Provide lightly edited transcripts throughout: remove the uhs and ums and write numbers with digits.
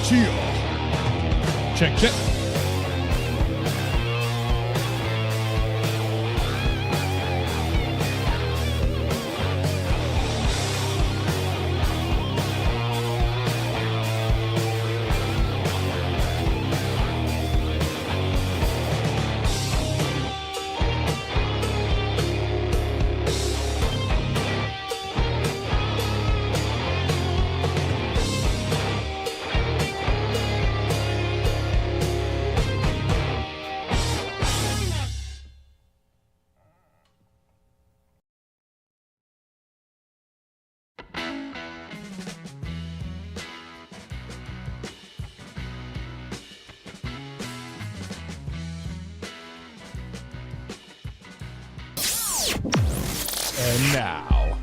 Chia. Check, check. And now,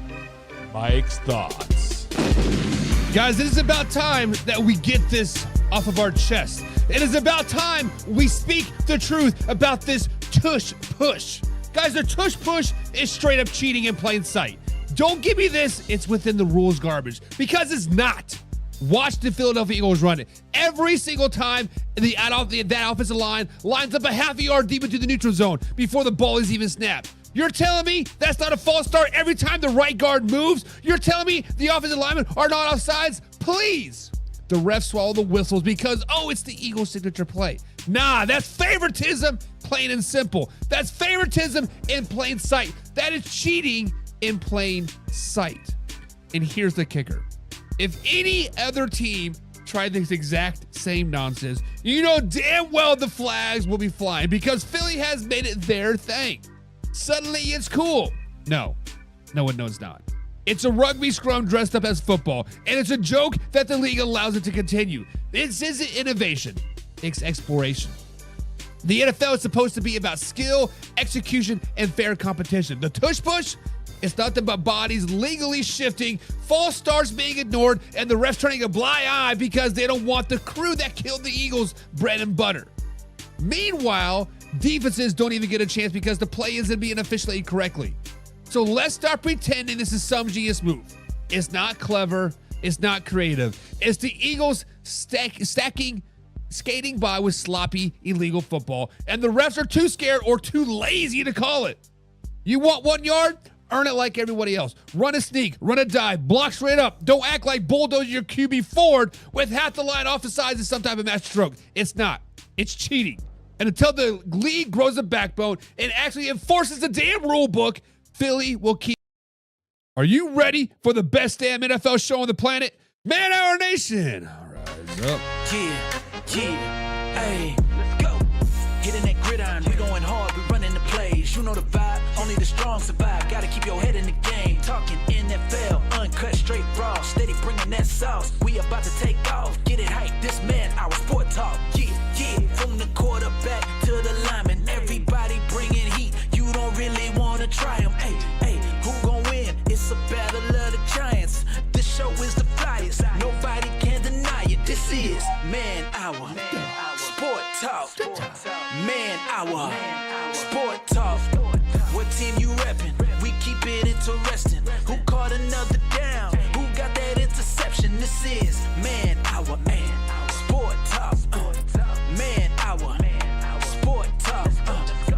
Mike's thoughts. Guys, it is about time that we get this off of our chest. It is about time we speak the truth about this tush push. Guys, the tush push is straight up cheating in plain sight. Don't give me this, it's within the rules garbage, because it's not. Watch the Philadelphia Eagles run it. Every single time that offensive line lines up a half a yard deep into the neutral zone before the ball is even snapped. You're telling me that's not a false start every time the right guard moves? You're telling me the offensive linemen are not offsides? Please. The refs swallow the whistles because, oh, it's the Eagles' signature play. Nah, that's favoritism, plain and simple. That's favoritism in plain sight. That is cheating in plain sight. And here's the kicker. If any other team tried this exact same nonsense, you know damn well the flags will be flying because Philly has made it their thing. Suddenly it's cool. No, it's not. It's a rugby scrum dressed up as football, and it's a joke that the league allows it to continue. This isn't innovation, it's exploration. The NFL is supposed to be about skill, execution, and fair competition. The tush push, it's nothing but bodies legally shifting, false starts being ignored, and the refs turning a blind eye because they don't want the crew that killed the Eagles bread and butter. Meanwhile, defenses don't even get a chance because the play isn't being officiated correctly. So let's stop pretending this is some genius move. It's not clever. It's not creative. It's the Eagles skating by with sloppy, illegal football, and the refs are too scared or too lazy to call it. You want 1 yard? Earn it like everybody else. Run a sneak, run a dive, block straight up. Don't act like bulldoze your QB forward with half the line off the sides of some type of master stroke. It's not. It's cheating. And until the league grows a backbone and actually enforces the damn rule book, Philly will keep. Are you ready for the best damn NFL show on the planet? Man Hour Nation. Rise up. Yeah, hey, let's go. Hitting that gridiron, we going hard, we running the plays. You know the vibe, only the strong survive. Gotta keep your head in the game. Talking NFL, uncut, straight raw. Steady bringing that sauce. We about to take off. Get it hype, this man, our sport talk. Yeah. From the quarterback to the lineman, everybody bringing heat. You don't really want to try them. Hey, who gon' win? It's a battle of the giants. This show is the flyest. Nobody can deny it. This is Man Hour. Sport Talk. Man Hour. Sport Talk. What team you reppin'? We keep it interesting. Who caught another down? Who got that interception? This is Man Hour. Sport Talk. Man Hour. Sport Talk.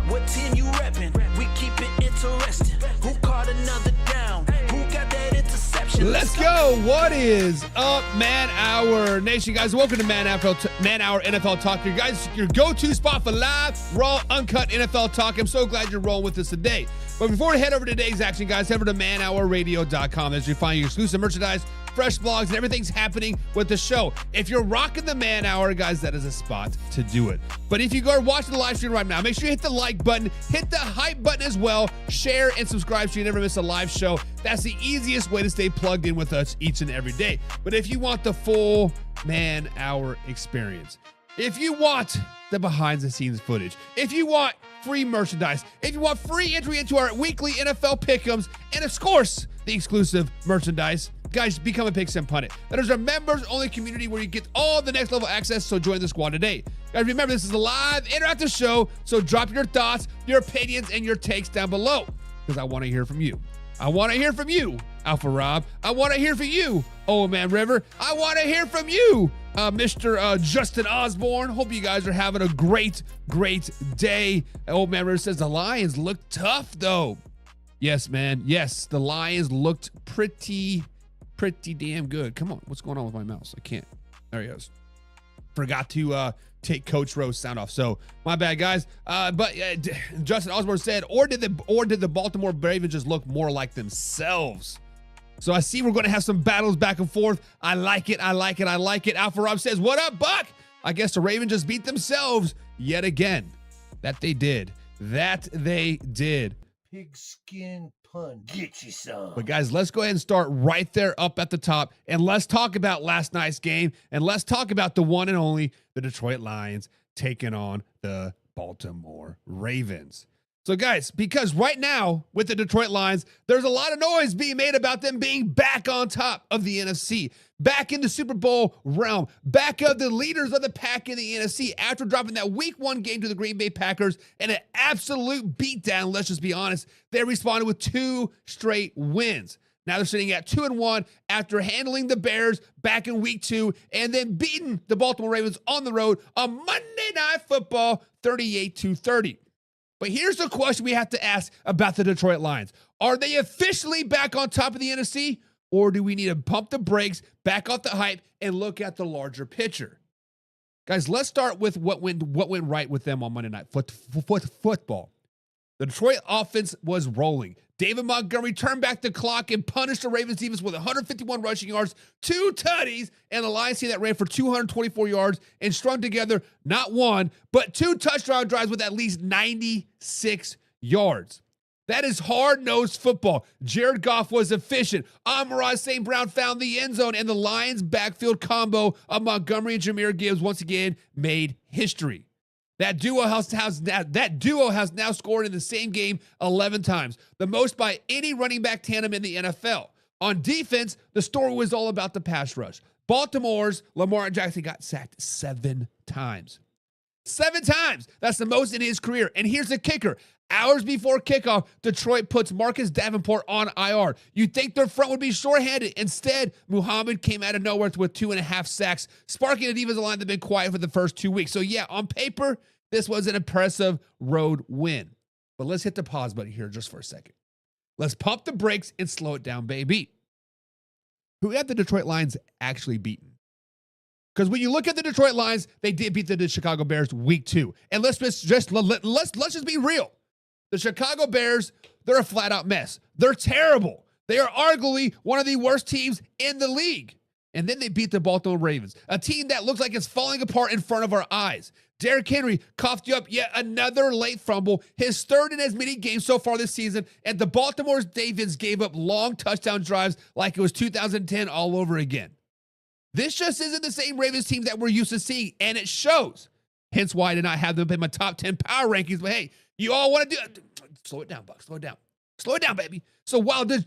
What team you reppin'? We keep it interesting. Who caught another down? Who got that interception? Let's go. What is up, Man Hour Nation? Guys, welcome to Man Hour NFL Talk. You guys, your go-to spot for live, raw, uncut NFL talk. I'm so glad you're rolling with us today. But before we head over to today's action, guys, head over to manhourradio.com as you find your exclusive merchandise, fresh blogs, and everything's happening with the show. If you're rocking the Man Hour, guys, that is a spot to do it. But if you go watching the live stream right now, make sure you hit the like button, hit the hype button as well, share and subscribe so you never miss a live show. That's the easiest way to stay plugged in with us each and every day. But if you want the full Man Hour experience, if you want the behind the scenes footage, if you want free merchandise, if you want free entry into our weekly NFL pick'ems, and of course, the exclusive merchandise, guys, become a Pick 'Em Pundit. That is our members only community where you get all the next level access, so join the squad today. Guys, remember, this is a live interactive show, so drop your thoughts, your opinions, and your takes down below, because I want to hear from you. I want to hear from you, Alpha Rob. I want to hear from you, Old Man River. I want to hear from you. Mr. Justin Osborne. Hope you guys are having a great day. Old man River says the Lions look tough, though. Yes, man. Yes, the Lions looked pretty damn good. Come on. What's going on with my mouse? I can't. There he goes. Forgot to take Coach Rowe's sound off. So my bad, guys. But Justin Osborne said, or did the Baltimore Ravens just look more like themselves? So I see we're going to have some battles back and forth. I like it. Alpha Rob says, what up, Buck? I guess the Ravens just beat themselves yet again. That they did. Pigskin pun. Get you some. But guys, let's go ahead and start right there up at the top. And let's talk about last night's game. And let's talk about the one and only, the Detroit Lions taking on the Baltimore Ravens. So guys, because right now with the Detroit Lions, there's a lot of noise being made about them being back on top of the NFC, back in the Super Bowl realm, back of the leaders of the pack in the NFC after dropping that Week 1 game to the Green Bay Packers and an absolute beatdown. Let's just be honest. They responded with 2 straight wins. Now they're sitting at 2-1 after handling the Bears back in Week 2 and then beating the Baltimore Ravens on the road on Monday Night Football 38-30. But here's the question we have to ask about the Detroit Lions. Are they officially back on top of the NFC, or do we need to pump the brakes, back off the hype, and look at the larger picture? Guys, let's start with what went right with them on Monday Night Football. The Detroit offense was rolling. David Montgomery turned back the clock and punished the Ravens defense with 151 rushing yards, 2 tutties, and the Lions team that ran for 224 yards and strung together not 1, but 2 touchdown drives with at least 96 yards. That is hard-nosed football. Jared Goff was efficient. Amon-Ra St. Brown found the end zone, and the Lions' backfield combo of Montgomery and Jahmyr Gibbs once again made history. That duo has now scored in the same game 11 times, the most by any running back tandem in the NFL. On defense, the story was all about the pass rush. Baltimore's Lamar Jackson got sacked 7 times. 7 times. That's the most in his career. And here's the kicker. Hours before kickoff, Detroit puts Marcus Davenport on IR. You'd think their front would be shorthanded. Instead, Muhammad came out of nowhere with 2.5 sacks, sparking a defensive line that had been quiet for the first 2 weeks. So yeah, on paper, this was an impressive road win. But let's hit the pause button here just for a second. Let's pump the brakes and slow it down, baby. Who had the Detroit Lions actually beaten? Because when you look at the Detroit Lions, they did beat the Chicago Bears Week 2. And let's just be real. The Chicago Bears, they're a flat-out mess. They're terrible. They are arguably one of the worst teams in the league. And then they beat the Baltimore Ravens, a team that looks like it's falling apart in front of our eyes. Derrick Henry coughed you up yet another late fumble, his 3rd in as many games so far this season, and the Baltimore Ravens gave up long touchdown drives like it was 2010 all over again. This just isn't the same Ravens team that we're used to seeing, and it shows. Hence why I did not have them in my top 10 power rankings, but hey, you all want to do it. Slow it down, Buck. Slow it down. Slow it down, baby. So while the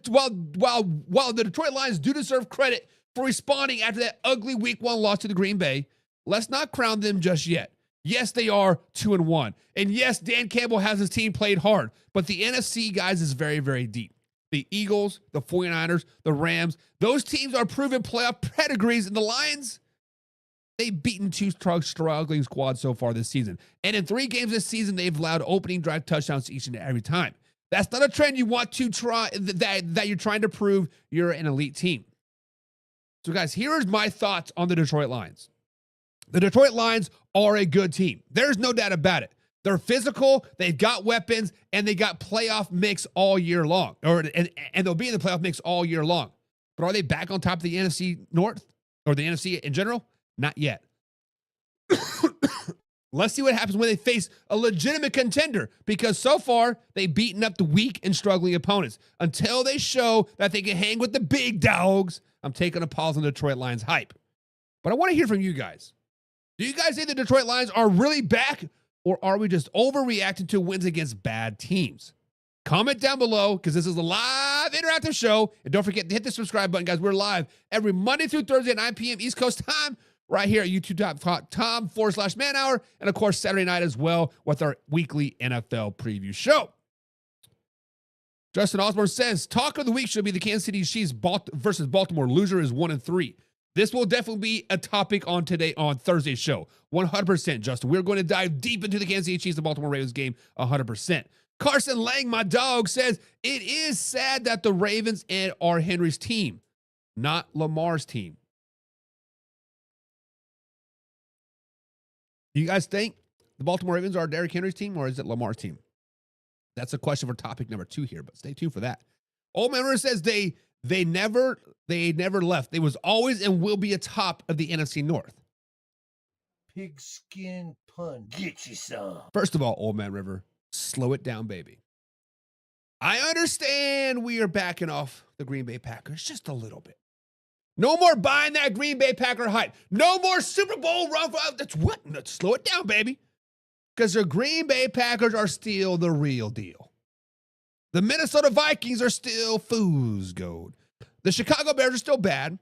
Detroit Lions do deserve credit for responding after that ugly Week 1 loss to the Green Bay, let's not crown them just yet. Yes, they are 2-1. And yes, Dan Campbell has his team played hard, but the NFC, guys, is very, very deep. The Eagles, the 49ers, the Rams, those teams are proven playoff pedigrees, and the Lions, they've beaten 2 struggling squads so far this season. And in 3 games this season, they've allowed opening drive touchdowns each and every time. That's not a trend you want to try, that you're trying to prove you're an elite team. So guys, here's my thoughts on the Detroit Lions. The Detroit Lions are a good team. There's no doubt about it. They're physical, they've got weapons, and they got playoff mix all year long. And they'll be in the playoff mix all year long. But are they back on top of the NFC North or the NFC in general? Not yet. Let's see what happens when they face a legitimate contender, because so far they've beaten up the weak and struggling opponents. Until they show that they can hang with the big dogs, I'm taking a pause on the Detroit Lions hype. But I want to hear from you guys. Do you guys think the Detroit Lions are really back, or are we just overreacting to wins against bad teams? Comment down below, because this is a live interactive show. And don't forget to hit the subscribe button, guys. We're live every Monday through Thursday at 9 p.m. East Coast time, right here at youtube.com/manhour. And of course, Saturday night as well with our weekly NFL preview show. Justin Osborne says, talk of the week should be the Kansas City Chiefs versus Baltimore. Loser is 1-3. This will definitely be a topic on Thursday's show. 100%, Justin. We're going to dive deep into the Kansas City Chiefs and Baltimore Ravens game 100%. Carson Lang, my dog, says, it is sad that the Ravens are Henry's team, not Lamar's team. Do you guys think the Baltimore Ravens are Derrick Henry's team, or is it Lamar's team? That's a question for topic number 2 here, but stay tuned for that. Old Man River says they never left. They was always and will be atop of the NFC North. Pigskin pun. Get you some. First of all, Old Man River, slow it down, baby. I understand we are backing off the Green Bay Packers just a little bit. No more buying that Green Bay Packer hype. No more Super Bowl run. That's what? Slow it down, baby. Because the Green Bay Packers are still the real deal. The Minnesota Vikings are still fool's gold. The Chicago Bears are still bad.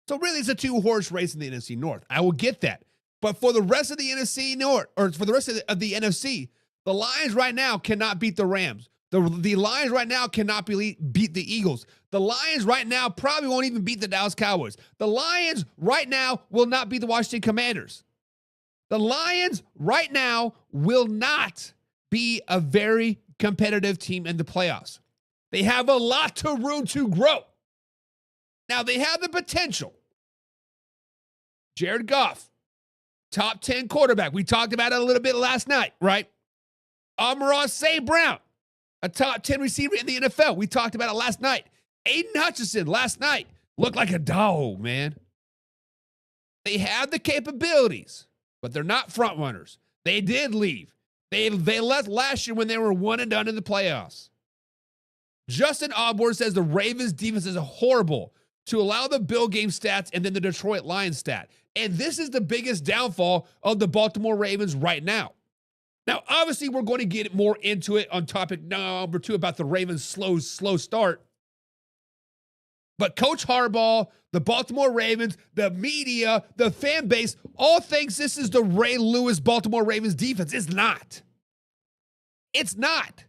So really, it's a 2-horse race in the NFC North. I will get that. But for the rest of the NFC North, or for the rest of the NFC, the Lions right now cannot beat the Rams. The Lions right now cannot beat the Eagles. The Lions right now probably won't even beat the Dallas Cowboys. The Lions right now will not beat the Washington Commanders. The Lions right now will not be a very competitive team in the playoffs. They have a lot of room to grow. Now, they have the potential. Jared Goff, top 10 quarterback. We talked about it a little bit last night, right? Amon-Ra St. Brown, a top 10 receiver in the NFL. We talked about it last night. Aiden Hutchinson last night looked like a dog, man. They have the capabilities, but they're not front runners. They did leave. They left last year when they were 1 and done in the playoffs. Justin Osborne says the Ravens defense is horrible to allow the Bill game stats and then the Detroit Lions stat. And this is the biggest downfall of the Baltimore Ravens right now. Now, obviously, we're going to get more into it on topic number 2 about the Ravens' slow start. But Coach Harbaugh, the Baltimore Ravens, the media, the fan base, all thinks this is the Ray Lewis Baltimore Ravens defense. It's not. It's not.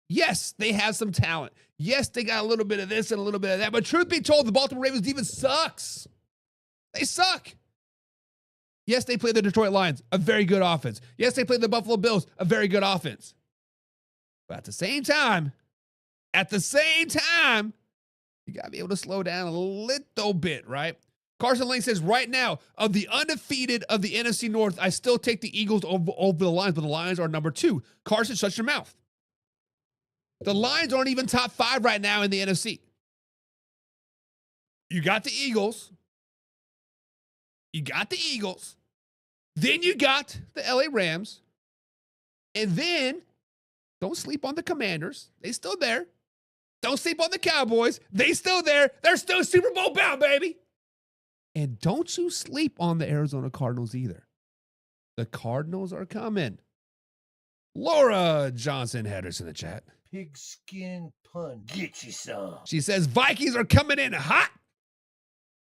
Yes, they have some talent. Yes, they got a little bit of this and a little bit of that. But truth be told, the Baltimore Ravens defense sucks. They suck. Yes, they play the Detroit Lions, a very good offense. Yes, they play the Buffalo Bills, a very good offense. But at the same time, you got to be able to slow down a little bit, right? Carson Lane says, right now, of the undefeated of the NFC North, I still take the Eagles over the Lions, but the Lions are number 2. Carson, shut your mouth. The Lions aren't even top 5 right now in the NFC. You got the Eagles. Then you got the LA Rams. And then, don't sleep on the Commanders. They still there. Don't sleep on the Cowboys. They still there. They're still Super Bowl bound, baby. And don't you sleep on the Arizona Cardinals either. The Cardinals are coming. Laura Johnson had us in the chat. Pigskin pun. Get you some. She says, Vikings are coming in hot.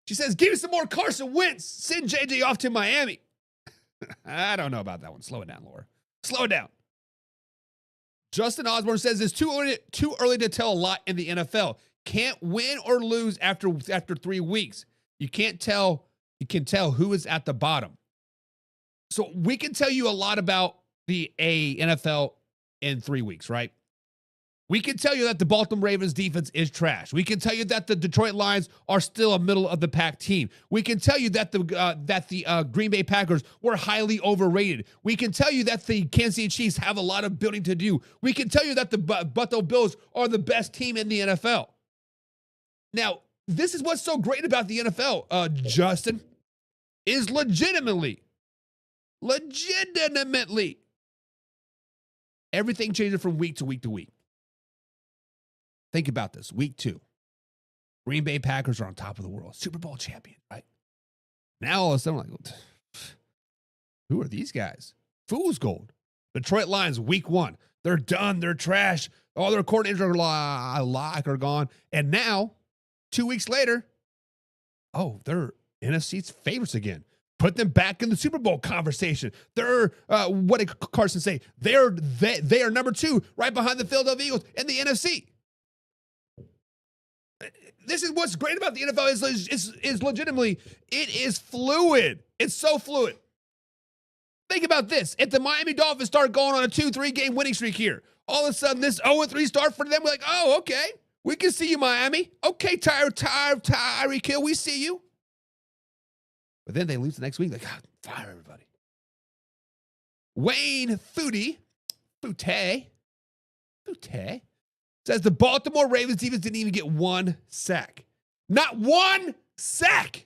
She says, give me some more Carson Wentz. Send JJ off to Miami. I don't know about that one. Slow it down, Laura. Slow it down. Justin Osborne says it's too early to tell a lot in the NFL. Can't win or lose after 3 weeks. You can tell who is at the bottom. So we can tell you a lot about the NFL in 3 weeks, right? We can tell you that the Baltimore Ravens defense is trash. We can tell you that the Detroit Lions are still a middle of the pack team. We can tell you that the Green Bay Packers were highly overrated. We can tell you that the Kansas City Chiefs have a lot of building to do. We can tell you that the Buffalo Bills are the best team in the NFL. Now, this is what's so great about the NFL, Justin, is legitimately, everything changes from week to week to week. Think about this. Week 2. Green Bay Packers are on top of the world. Super Bowl champion, right? Now all of a sudden, like, who are these guys? Fool's gold. Detroit Lions, week 1. They're done. They're trash. All their coordinators are gone. And now, 2 weeks later, they're NFC's favorites again. Put them back in the Super Bowl conversation. They're, what did Carson say? They are number 2, right behind the Philadelphia Eagles in the NFC. This is what's great about the NFL is legitimately, it is fluid. It's so fluid. Think about this. If the Miami Dolphins start going on a 2-3 game winning streak here, all of a sudden this 0-3 start for them, we're like, oh, okay. We can see you, Miami. Okay, Tyreek Hill, we see you. But then they lose the next week. Like, fire everybody. Wayne Foote says the Baltimore Ravens defense didn't even get 1 sack. Not 1 sack.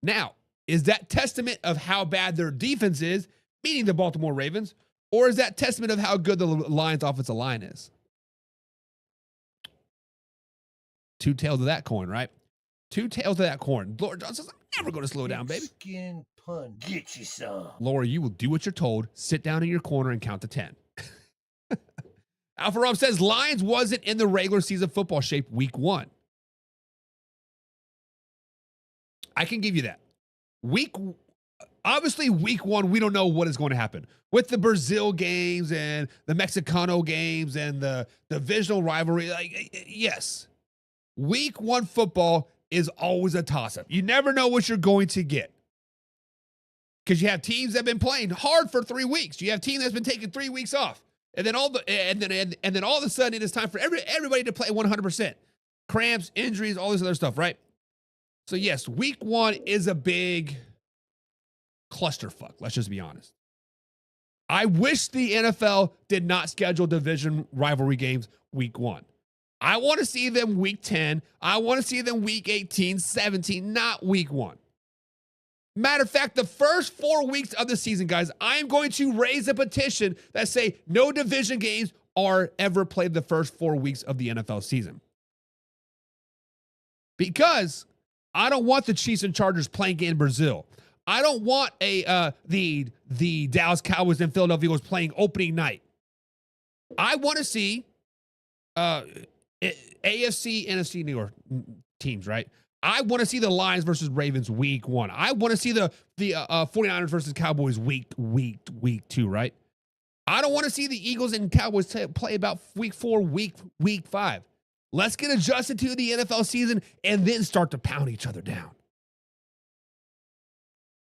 Now, is that testament of how bad their defense is, meaning the Baltimore Ravens, or is that testament of how good the Lions' offensive line is? Two tails of that coin, right? Two tails of that coin. Laura John says, I'm never going to slow down, baby. Skin pun. Get you some. Laura, you will do what you're told. Sit down in your corner and count to 10. Alpha Rob says Lions wasn't in the regular season football shape week 1. I can give you that. Obviously, week 1, we don't know what is going to happen. With the Brazil games and the Mexicano games and the divisional rivalry, yes. Week 1 football is always a toss-up. You never know what you're going to get. Because you have teams that have been playing hard for 3 weeks. You have teams that's been taking 3 weeks off. And then all of a sudden it is time for everybody to play 100%. Cramps, injuries, all this other stuff, right? So yes, week 1 is a big clusterfuck. Let's just be honest. I wish the NFL did not schedule division rivalry games week 1. I want to see them week 10. I want to see them week 18, 17, not week 1. Matter of fact, the first 4 weeks of the season, guys, I'm going to raise a petition that say no division games are ever played the first 4 weeks of the NFL season. Because I don't want the Chiefs and Chargers playing in Brazil. I don't want the Dallas Cowboys and Philadelphia Eagles playing opening night. I want to see AFC, NFC, New York teams, right? I want to see the Lions versus Ravens week 1. I want to see the 49ers versus Cowboys week 2, right? I don't want to see the Eagles and Cowboys play about week 4, week 5. Let's get adjusted to the NFL season and then start to pound each other down.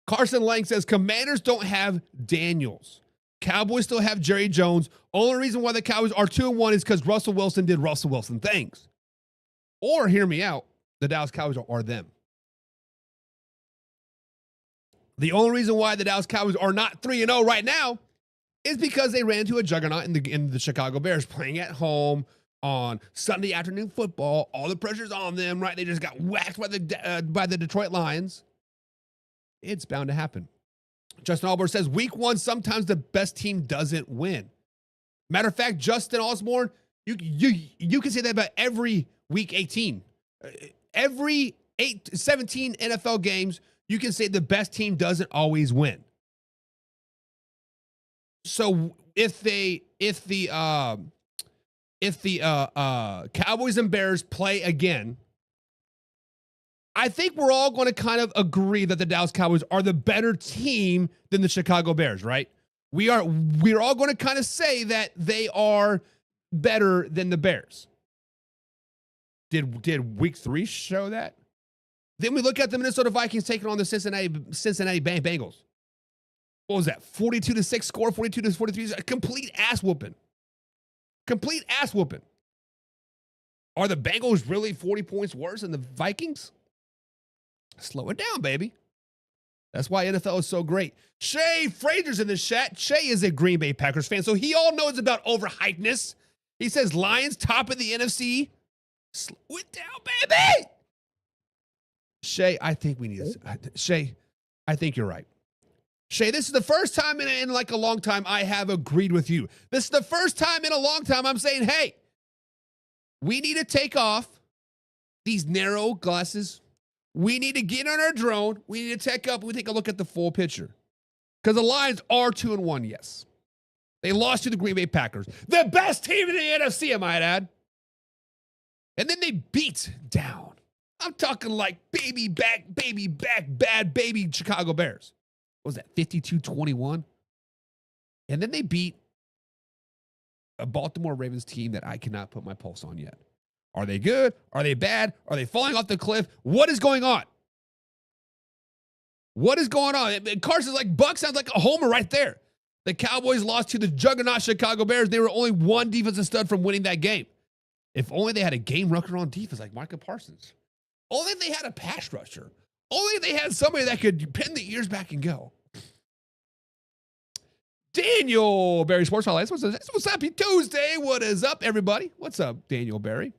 Carson Lang says Commanders don't have Daniels. Cowboys still have Jerry Jones. Only reason why the Cowboys are 2-1 is because Russell Wilson did Russell Wilson things. Or, hear me out, the Dallas Cowboys are them. The only reason why the Dallas Cowboys are not 3-0 right now is because they ran into a juggernaut in the Chicago Bears playing at home on Sunday afternoon football. All the pressure's on them, right? They just got whacked by the Detroit Lions. It's bound to happen. Justin Albert says, week 1, sometimes the best team doesn't win. Matter of fact, Justin Osborne, you can say that about every week 18. Every 17 NFL games, you can say the best team doesn't always win. So if the Cowboys and Bears play again, I think we're all going to kind of agree that the Dallas Cowboys are the better team than the Chicago Bears, right? We're all going to kind of say that they are better than the Bears. Did week 3 show that? Then we look at the Minnesota Vikings taking on the Cincinnati Bengals. What was that? 42-6 score, 42-43, a complete ass whooping. Complete ass whooping. Are the Bengals really 40 points worse than the Vikings? Slow it down, baby. That's why NFL is so great. Shay Frazier's in the chat. Shay is a Green Bay Packers fan, so he all knows about overhypedness. He says Lions top of the NFC. Slow it down, baby. Shay, I think we need this. Shay, I think you're right. Shay, this is the first time in like a long time I have agreed with you. This is the first time in a long time I'm saying, hey, we need to take off these narrow glasses. We need to get on our drone. We need to take a look at the full picture. Because the Lions are 2-1, yes. They lost to the Green Bay Packers. The best team in the NFC, I might add. And then they beat down. I'm talking like baby back, bad baby Chicago Bears. What was that, 52-21? And then they beat a Baltimore Ravens team that I cannot put my pulse on yet. Are they good? Are they bad? Are they falling off the cliff? What is going on? What is going on? Carson's like, Buck sounds like a homer right there. The Cowboys lost to the juggernaut Chicago Bears. They were only one defensive stud from winning that game. If only they had a game record on defense like Micah Parsons. Only if they had a pass rusher. Only if they had somebody that could pin the ears back and go. Daniel Barry Sports Highlights. What's up? Happy Tuesday. What is up, everybody? What's up, Daniel Barry?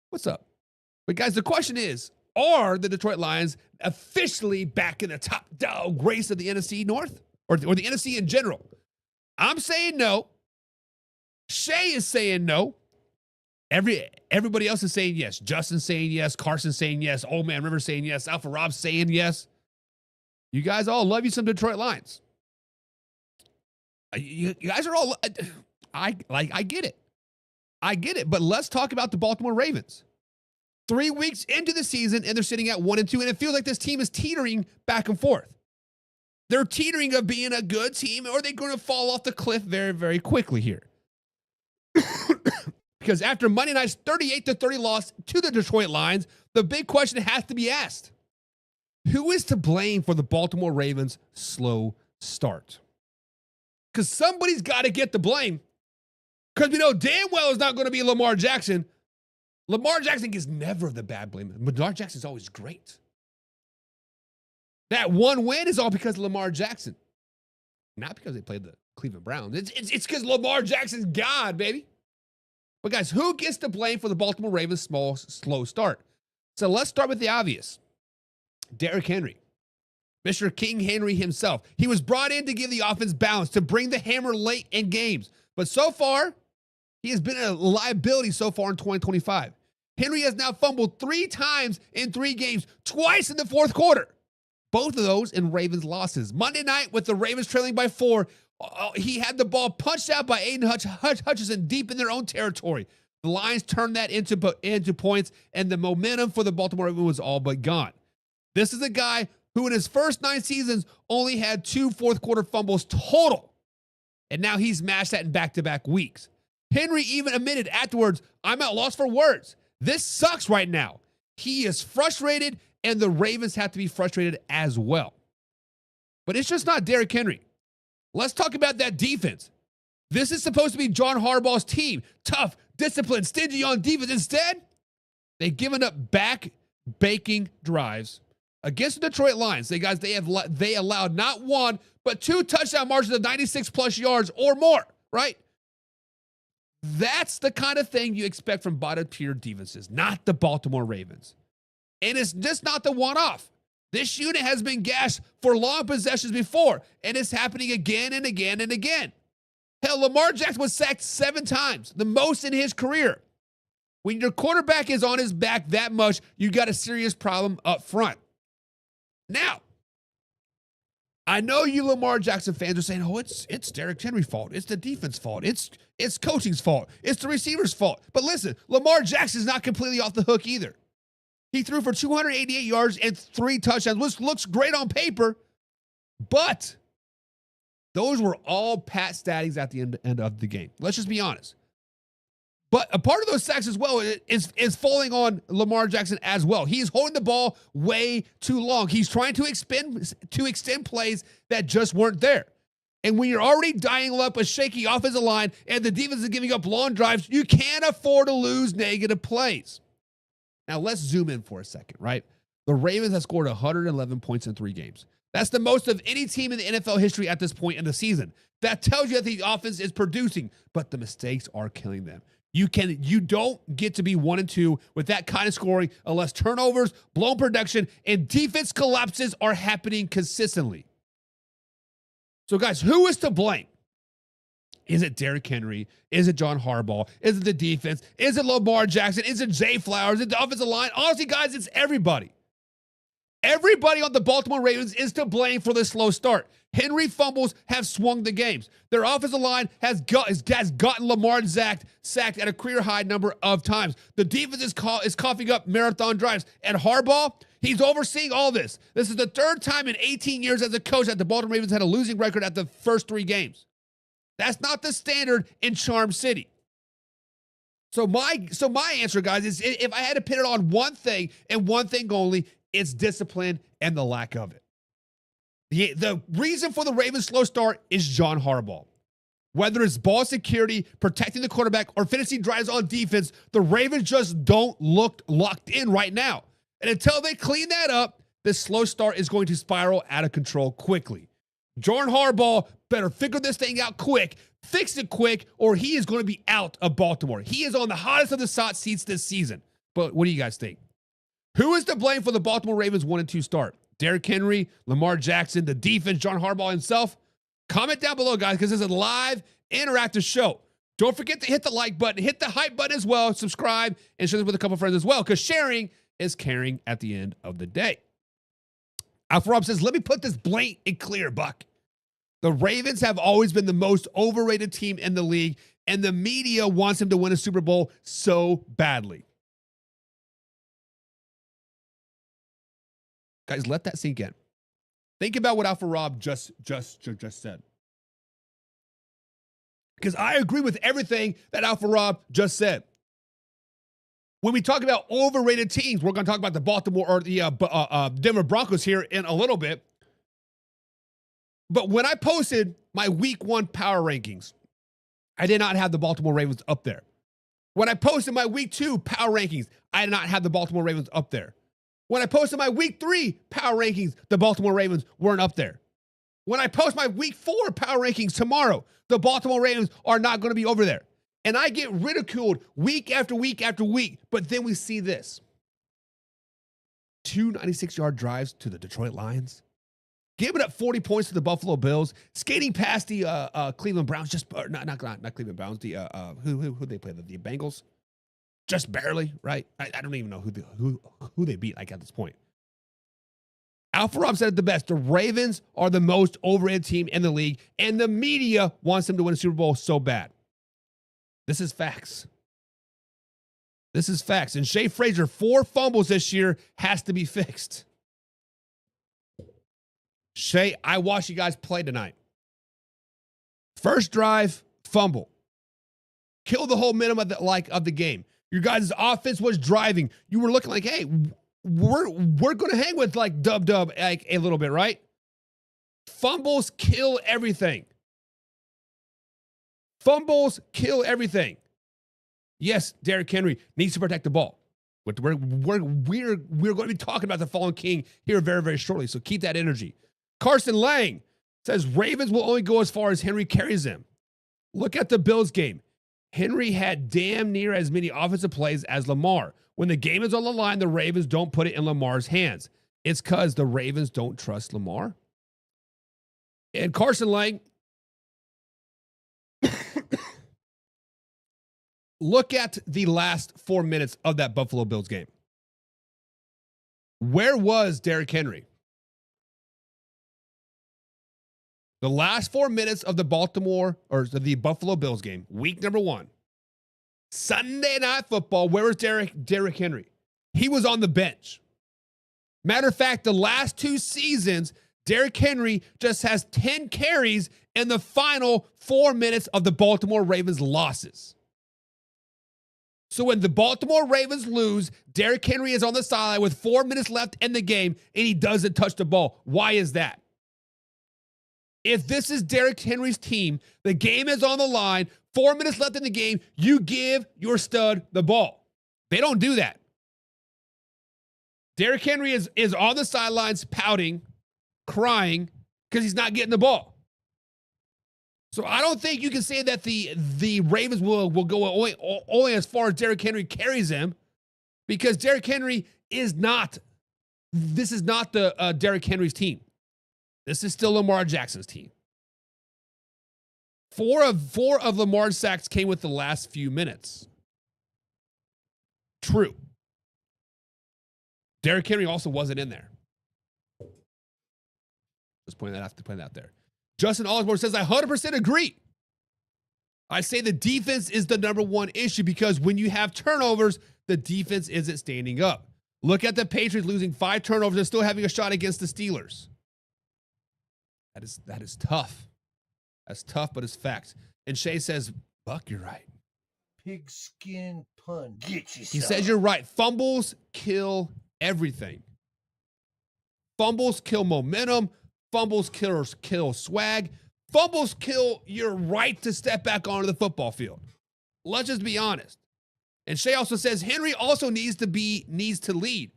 What's up? But guys, the question is, are the Detroit Lions officially back in the top dog race of the NFC North? Or the NFC in general? I'm saying no. Shay is saying no. Everybody else is saying yes. Justin's saying yes. Carson's saying yes. Old Man Rivers saying yes. Alpha Rob's saying yes. You guys all love you some Detroit Lions. You guys are all, I get it. I get it. But let's talk about the Baltimore Ravens. 3 weeks into the season, and they're sitting at 1-2, and it feels like this team is teetering back and forth. They're teetering of being a good team, or they're going to fall off the cliff very, very quickly here. Because after Monday night's 38-30 loss to the Detroit Lions, the big question has to be asked. Who is to blame for the Baltimore Ravens' slow start? Because somebody's got to get the blame. Because we know damn well it's not going to be Lamar Jackson. Lamar Jackson gets never the bad blame. Lamar Jackson's always great. That one win is all because of Lamar Jackson. Not because they played the Cleveland Browns. It's because Lamar Jackson's God, baby. But guys, who gets the blame for the Baltimore Ravens' slow start? So let's start with the obvious. Derrick Henry. Mr. King Henry himself. He was brought in to give the offense balance, to bring the hammer late in games. But so far, he has been a liability so far in 2025. Henry has now fumbled 3 times in 3 games, twice in the fourth quarter. Both of those in Ravens losses. Monday night, with the Ravens trailing by 4, he had the ball punched out by Aiden Hutchinson deep in their own territory. The Lions turned that into points, and the momentum for the Baltimore Ravens was all but gone. This is a guy who in his first 9 seasons only had 2 fourth-quarter fumbles total, and now he's matched that in back-to-back weeks. Henry even admitted afterwards, I'm at loss for words. This sucks right now. He is frustrated, and the Ravens have to be frustrated as well. But it's just not Derrick Henry. Let's talk about that defense. This is supposed to be John Harbaugh's team. Tough, disciplined, stingy on defense. Instead, they've given up back-baking drives against the Detroit Lions. They allowed not 1, but 2 touchdown margins of 96-plus yards or more, right? That's the kind of thing you expect from bottom-tier defenses, not the Baltimore Ravens. And it's just not the one-off. This unit has been gashed for long possessions before, and it's happening again and again and again. Hell, Lamar Jackson was sacked 7 times, the most in his career. When your quarterback is on his back that much, you got a serious problem up front. Now, I know you Lamar Jackson fans are saying, oh, it's Derrick Henry's fault. It's the defense's fault. It's coaching's fault. It's the receiver's fault. But listen, Lamar Jackson's not completely off the hook either. He threw for 288 yards and 3 touchdowns, which looks great on paper, but those were all pat statings at the end of the game. Let's just be honest. But a part of those sacks as well is falling on Lamar Jackson as well. He's holding the ball way too long. He's trying to extend plays that just weren't there. And when you're already dialing up a shaky offensive line and the defense is giving up long drives, you can't afford to lose negative plays. Now, let's zoom in for a second, right? The Ravens have scored 111 points in 3 games. That's the most of any team in the NFL history at this point in the season. That tells you that the offense is producing, but the mistakes are killing them. You don't get to be 1-2 with that kind of scoring unless turnovers, blown production, and defense collapses are happening consistently. So, guys, who is to blame? Is it Derrick Henry? Is it John Harbaugh? Is it the defense? Is it Lamar Jackson? Is it Zay Flowers? Is it the offensive line? Honestly, guys, it's everybody. Everybody on the Baltimore Ravens is to blame for this slow start. Henry fumbles have swung the games. Their offensive line has gotten Lamar sacked at a career-high number of times. The defense is coughing up marathon drives. And Harbaugh, he's overseeing all this. This is the 3rd time in 18 years as a coach that the Baltimore Ravens had a losing record at the first 3 games. That's not the standard in Charm City. So my answer, guys, is if I had to pin it on one thing and one thing only, it's discipline and the lack of it. The reason for the Ravens' slow start is John Harbaugh. Whether it's ball security, protecting the quarterback, or finishing drives on defense, the Ravens just don't look locked in right now. And until they clean that up, this slow start is going to spiral out of control quickly. John Harbaugh better figure this thing out quick, fix it quick, or he is going to be out of Baltimore. He is on the hottest of the hot seats this season. But what do you guys think? Who is to blame for the Baltimore Ravens 1-2 start? Derrick Henry, Lamar Jackson, the defense, John Harbaugh himself? Comment down below, guys, because this is a live, interactive show. Don't forget to hit the like button, hit the hype button as well, subscribe, and share this with a couple friends as well, because sharing is caring at the end of the day. Alpha Rob says, let me put this blank and clear, Buck. The Ravens have always been the most overrated team in the league, and the media wants him to win a Super Bowl so badly. Guys, let that sink in. Think about what Alpha Rob just said. Because I agree with everything that Alpha Rob just said. When we talk about overrated teams, we're going to talk about the Baltimore or the Denver Broncos here in a little bit. But when I posted my week 1 power rankings, I did not have the Baltimore Ravens up there. When I posted my week 2 power rankings, I did not have the Baltimore Ravens up there. When I posted my week 3 power rankings, the Baltimore Ravens weren't up there. When I post my week 4 power rankings tomorrow, the Baltimore Ravens are not going to be over there. And I get ridiculed week after week after week. But then we see this. 2 96-yard drives to the Detroit Lions. Giving up 40 points to the Buffalo Bills. Skating past the Cleveland Browns. Not Cleveland Browns. Who they play? The Bengals. Just barely, right? I don't even know who they beat like at this point. Alpha Rob said it the best. The Ravens are the most overrated team in the league, and the media wants them to win a Super Bowl so bad. This is facts. This is facts. And Shea Frazier, 4 fumbles this year, has to be fixed. Shea, I watched you guys play tonight. First drive, fumble. Kill the whole minimum of the game. Your guys' offense was driving. You were looking like, hey, we're going to hang with like Dub like a little bit, right? Fumbles kill everything. Fumbles kill everything. Yes, Derrick Henry needs to protect the ball. But we're going to be talking about the fallen king here very, very shortly. So keep that energy. Carson Lang says Ravens will only go as far as Henry carries them. Look at the Bills game. Henry had damn near as many offensive plays as Lamar. When the game is on the line, the Ravens don't put it in Lamar's hands. It's because the Ravens don't trust Lamar. And Carson Lang, look at the last 4 minutes of that Buffalo Bills game. Where was Derrick Henry? The last 4 minutes of the the Buffalo Bills game, week number 1. Sunday Night Football, where was Derrick Henry? He was on the bench. Matter of fact, the last 2 seasons, Derrick Henry just has 10 carries in the final 4 minutes of the Baltimore Ravens losses. So when the Baltimore Ravens lose, Derrick Henry is on the sideline with 4 minutes left in the game, and he doesn't touch the ball. Why is that? If this is Derrick Henry's team, the game is on the line, 4 minutes left in the game, you give your stud the ball. They don't do that. Derrick Henry is on the sidelines pouting, crying, because he's not getting the ball. So I don't think you can say that the Ravens will go only as far as Derrick Henry carries them, because Derrick Henry is not, this is not the Derrick Henry's team. This is still Lamar Jackson's team. Four of Lamar's sacks came with the last few minutes. True. Derrick Henry also wasn't in there. Let's point that out there. Justin Osborne says, I 100% agree. I say the defense is the number 1 issue because when you have turnovers, the defense isn't standing up. Look at the Patriots losing 5 turnovers and still having a shot against the Steelers. That is tough. That's tough, but it's facts. And Shay says, Buck, you're right. Pigskin pun. Get you He some. says you're right. Fumbles kill everything. Fumbles kill momentum. Fumbles kill swag. Fumbles kill your right to step back onto the football field. Let's just be honest. And Shay also says Henry also needs to lead.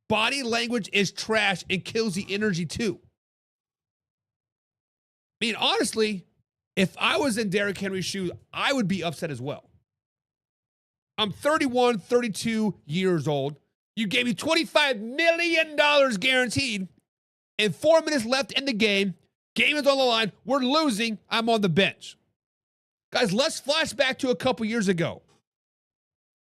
Body language is trash and kills the energy too. I mean, honestly, if I was in Derrick Henry's shoes, I would be upset as well. I'm 31, 32 years old. You gave me $25 million guaranteed, and 4 minutes left in the game. Game is on the line. We're losing. I'm on the bench. Guys, let's flash back to a couple years ago.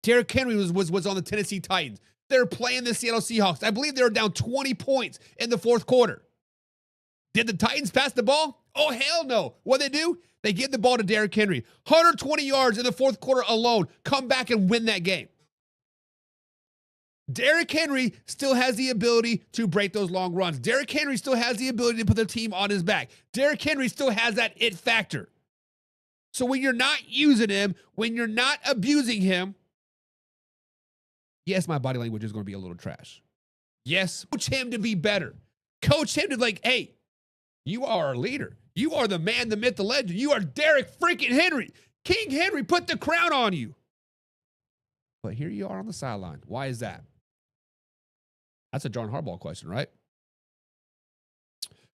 Derrick Henry was on the Tennessee Titans. They were playing the Seattle Seahawks. I believe they were down 20 points in the fourth quarter. Did the Titans pass the ball? Oh, hell no. What they do? They give the ball to Derrick Henry. 120 yards in the fourth quarter alone. Come back and win that game. Derrick Henry still has the ability to break those long runs. Derrick Henry still has the ability to put the team on his back. Derrick Henry still has that it factor. So when you're not using him, when you're not abusing him, yes, my body language is going to be a little trash. Yes, coach him to be better. Coach him to hey, you are our leader. You are the man, the myth, the legend. You are Derrick freaking Henry. King Henry put the crown on you. But here you are on the sideline. Why is that? That's a John Harbaugh question, right?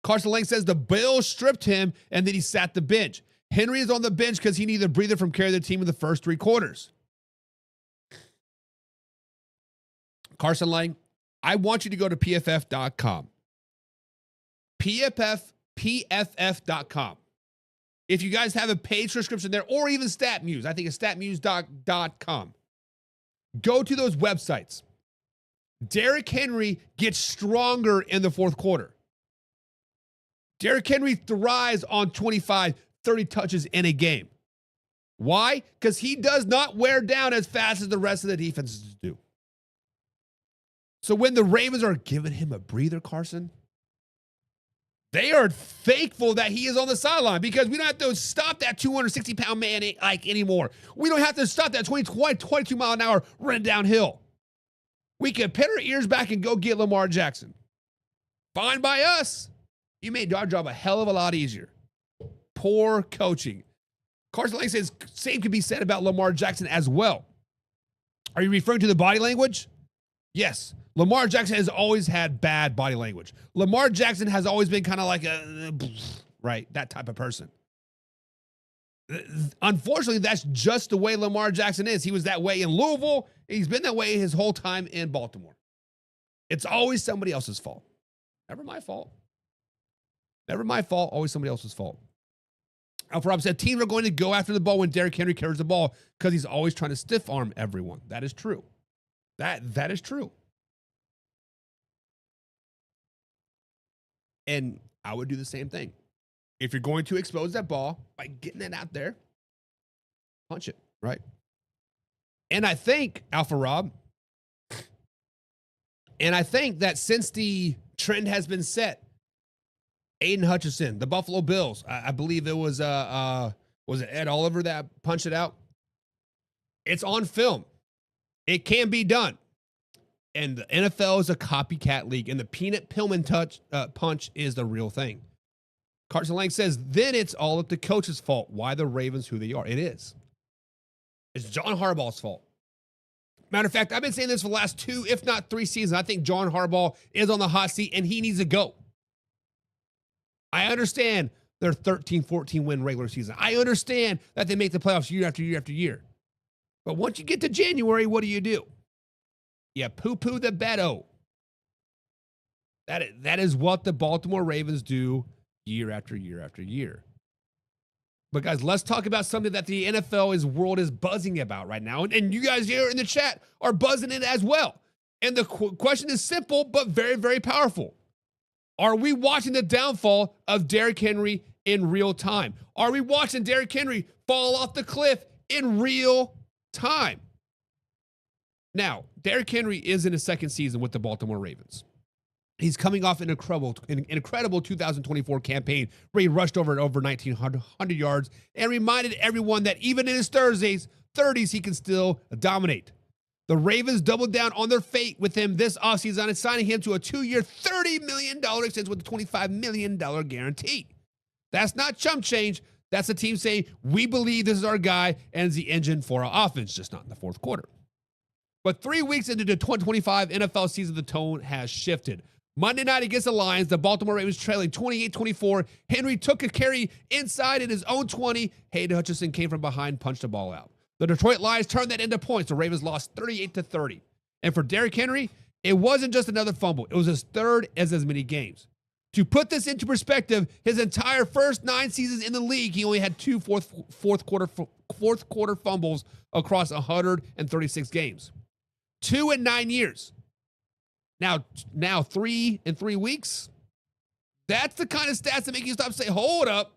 Carson Lang says the Bills stripped him and then he sat the bench. Henry is on the bench because he needed a breather from carrying the team in the first three quarters. Carson Lang, I want you to go to PFF.com. PFF.com. If you guys have a paid subscription there, or even StatMuse, I think it's statmuse.com. Go to those websites. Derrick Henry gets stronger in the fourth quarter. Derrick Henry thrives on 25, 30 touches in a game. Why? Because he does not wear down as fast as the rest of the defenses do. So when the Ravens are giving him a breather, Carson, they are thankful that he is on the sideline because we don't have to stop that 260-pound man anymore. We don't have to stop that 22 mile an hour running downhill. We can pin our ears back and go get Lamar Jackson. Fine by us. You made our job a hell of a lot easier. Poor coaching. Carson Lang says same could be said about Lamar Jackson as well. Are you referring to the body language? Yes. Lamar Jackson has always had bad body language. Lamar Jackson has always been kind of like that type of person. Unfortunately, that's just the way Lamar Jackson is. He was that way in Louisville. He's been that way his whole time in Baltimore. It's always somebody else's fault. Never my fault. Never my fault. Always somebody else's fault. Alpha Rob said teams are going to go after the ball when Derrick Henry carries the ball because he's always trying to stiff arm everyone. That is true. That is true. And I would do the same thing. If you're going to expose that ball by getting it out there, punch it, right? And I think, Alpha Rob, that since the trend has been set, Aiden Hutchinson, the Buffalo Bills, I believe it was it Ed Oliver that punched it out? It's on film. It can be done. And the NFL is a copycat league, and the Peanut Pillman punch is the real thing. Carson Lang says, then it's all at the coach's fault. Why the Ravens who they are? It is. It's John Harbaugh's fault. Matter of fact, I've been saying this for the last 2, if not 3 seasons. I think John Harbaugh is on the hot seat, and he needs to go. I understand their 13-14 win regular season. I understand that they make the playoffs year after year after year. But once you get to January, what do? You poo-poo the Beto. That is what the Baltimore Ravens do year after year after year. But guys, let's talk about something that the NFL world is buzzing about right now. And you guys here in the chat are buzzing it as well. And the question is simple, but very, very powerful. Are we watching the downfall of Derrick Henry in real time? Are we watching Derrick Henry fall off the cliff in real time? Now, Derrick Henry is in his second season with the Baltimore Ravens. He's coming off an incredible 2024 campaign where he rushed over 1,900 yards and reminded everyone that even in his 30s, he can still dominate. The Ravens doubled down on their fate with him this offseason and signing him to a 2-year, $30 million extension with a $25 million guarantee. That's not chump change. That's the team saying, we believe this is our guy and is the engine for our offense, just not in the fourth quarter. But 3 weeks into the 2025 NFL season, the tone has shifted. Monday night against the Lions, the Baltimore Ravens trailing 28-24. Henry took a carry inside in his own 20. Hayden Hutchinson came from behind, punched the ball out. The Detroit Lions turned that into points. The Ravens lost 38-30. And for Derrick Henry, it wasn't just another fumble. It was his third as many games. To put this into perspective, his entire first 9 seasons in the league, he only had 2 fourth quarter fumbles across 136 games. 2 in 9 years. Now 3 in 3 weeks. That's the kind of stats that make you stop and say, hold up,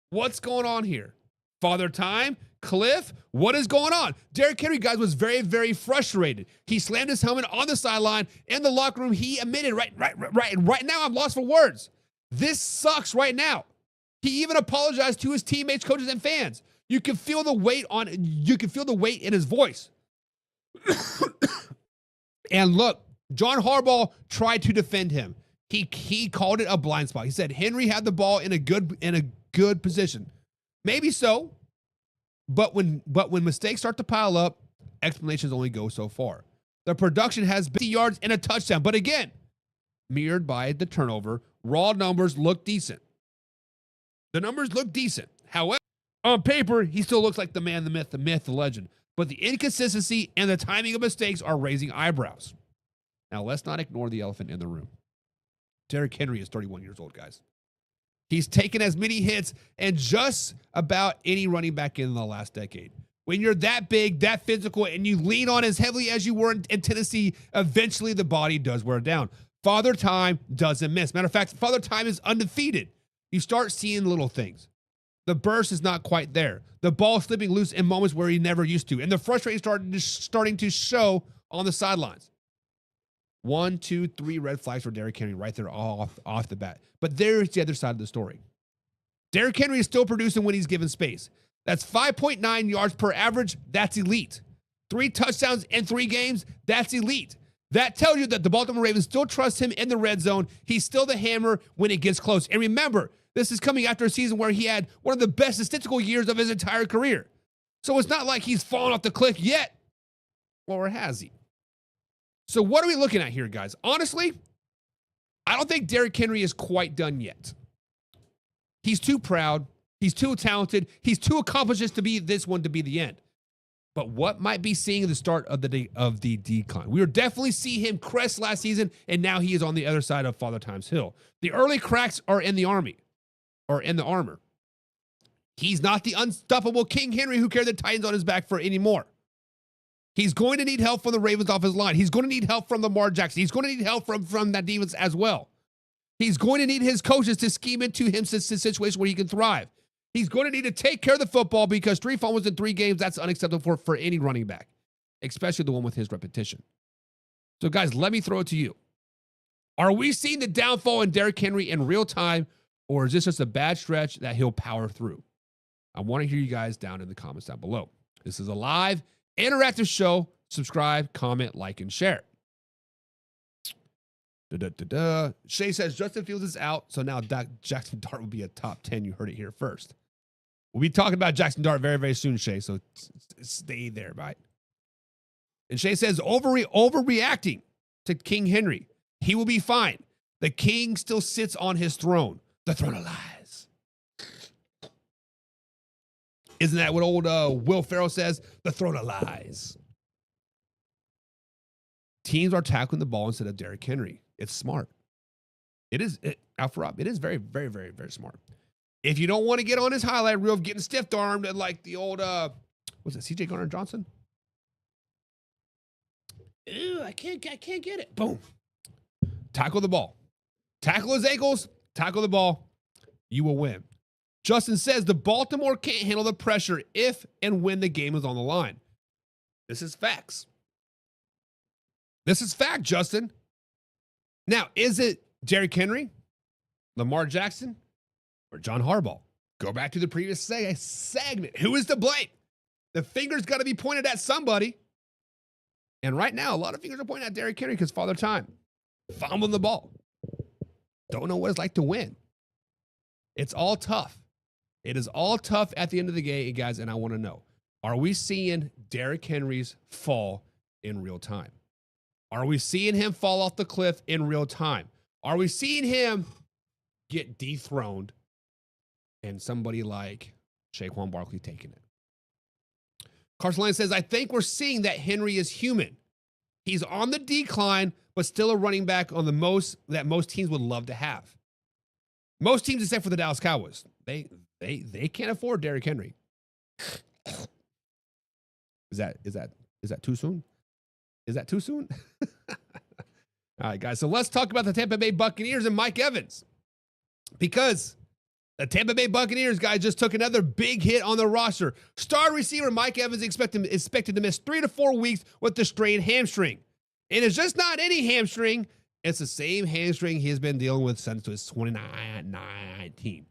what's going on here? Father Time, Cliff, what is going on? Derrick Henry, guys, was very, very frustrated. He slammed his helmet on the sideline. In the locker room, he admitted, right now I'm lost for words. This sucks right now. He even apologized to his teammates, coaches, and fans. You can feel the weight in his voice. And look, John Harbaugh tried to defend him. He called it a blind spot. He said Henry had the ball in a good position. Maybe so, but when mistakes start to pile up, explanations only go so far. The production has 50 yards and a touchdown, but again, mirrored by the turnover, raw numbers look decent. The numbers look decent. However, on paper, he still looks like the man, the myth, the legend. But the inconsistency and the timing of mistakes are raising eyebrows. Now, let's not ignore the elephant in the room. Derrick Henry is 31 years old, guys. He's taken as many hits and just about any running back in the last decade. When you're that big, that physical, and you lean on as heavily as you were in Tennessee, eventually the body does wear down. Father Time doesn't miss. Matter of fact, Father Time is undefeated. You start seeing little things. The burst is not quite there. The ball slipping loose in moments where he never used to. And the frustration starting to show on the sidelines. 1, 2, 3 red flags for Derrick Henry right there off the bat. But there's the other side of the story. Derrick Henry is still producing when he's given space. That's 5.9 yards per average. That's elite. 3 touchdowns in 3 games. That's elite. That tells you that the Baltimore Ravens still trust him in the red zone. He's still the hammer when it gets close. And remember, this is coming after a season where he had one of the best statistical years of his entire career. So it's not like he's fallen off the cliff yet. Or has he? So what are we looking at here, guys? Honestly, I don't think Derrick Henry is quite done yet. He's too proud. He's too talented. He's too accomplished to be this one to be the end. But what might be seeing the start of the decline? We were definitely see him crest last season, and now he is on the other side of Father Time's hill. The early cracks are in the army, or in the armor. He's not the unstoppable King Henry who carried the Titans on his back for anymore. He's going to need help from the Ravens offensive line. He's going to need help from Lamar Jackson. He's going to need help from that defense as well. He's going to need his coaches to scheme into him a situation where he can thrive. He's going to need to take care of the football because 3 fumbles in 3 games, that's unacceptable for any running back, especially the one with his repetition. So, guys, let me throw it to you. Are we seeing the downfall in Derrick Henry in real time, or is this just a bad stretch that he'll power through? I want to hear you guys down in the comments down below. This is a live, interactive show. Subscribe, comment, like, and share. Shay says Justin Fields is out, so now Jaxson Dart will be a top 10. You heard it here first. We'll be talking about Jaxson Dart very, very soon, Shay, so stay there, right? And Shay says overreacting to King Henry. He will be fine. The king still sits on his throne. The throne of lies. Isn't that what old Will Ferrell says? The throne of lies. Teams are tackling the ball instead of Derrick Henry. It's smart. It is very, very, very, very smart. If you don't want to get on his highlight reel of getting stiff-armed and like the old, was it CJ Gardner-Johnson? Ew, I can't get it. Boom. Tackle the ball. Tackle his ankles. Tackle the ball. You will win. Justin says the Baltimore can't handle the pressure if and when the game is on the line. This is facts. This is fact, Justin. Now, is it Derrick Henry, Lamar Jackson, or John Harbaugh? Go back to the previous segment. Who is to blame? The finger's got to be pointed at somebody. And right now, a lot of fingers are pointing at Derrick Henry because Father Time. Fumbling the ball. Don't know what it's like to win. It's all tough. It is all tough at the end of the day, guys, and I want to know, are we seeing Derrick Henry's fall in real time? Are we seeing him fall off the cliff in real time? Are we seeing him get dethroned and somebody like Saquon Barkley taking it? Carson Lane says, I think we're seeing that Henry is human. He's on the decline, but still a running back on the most that most teams would love to have. Most teams, except for the Dallas Cowboys, they can't afford Derrick Henry. Is that too soon? Is that too soon? All right, guys. So let's talk about the Tampa Bay Buccaneers and Mike Evans, because the Tampa Bay Buccaneers, guys, just took another big hit on the roster. Star receiver Mike Evans expected to miss 3 to 4 weeks with the strained hamstring. And it's just not any hamstring. It's the same hamstring he has been dealing with since his 2019.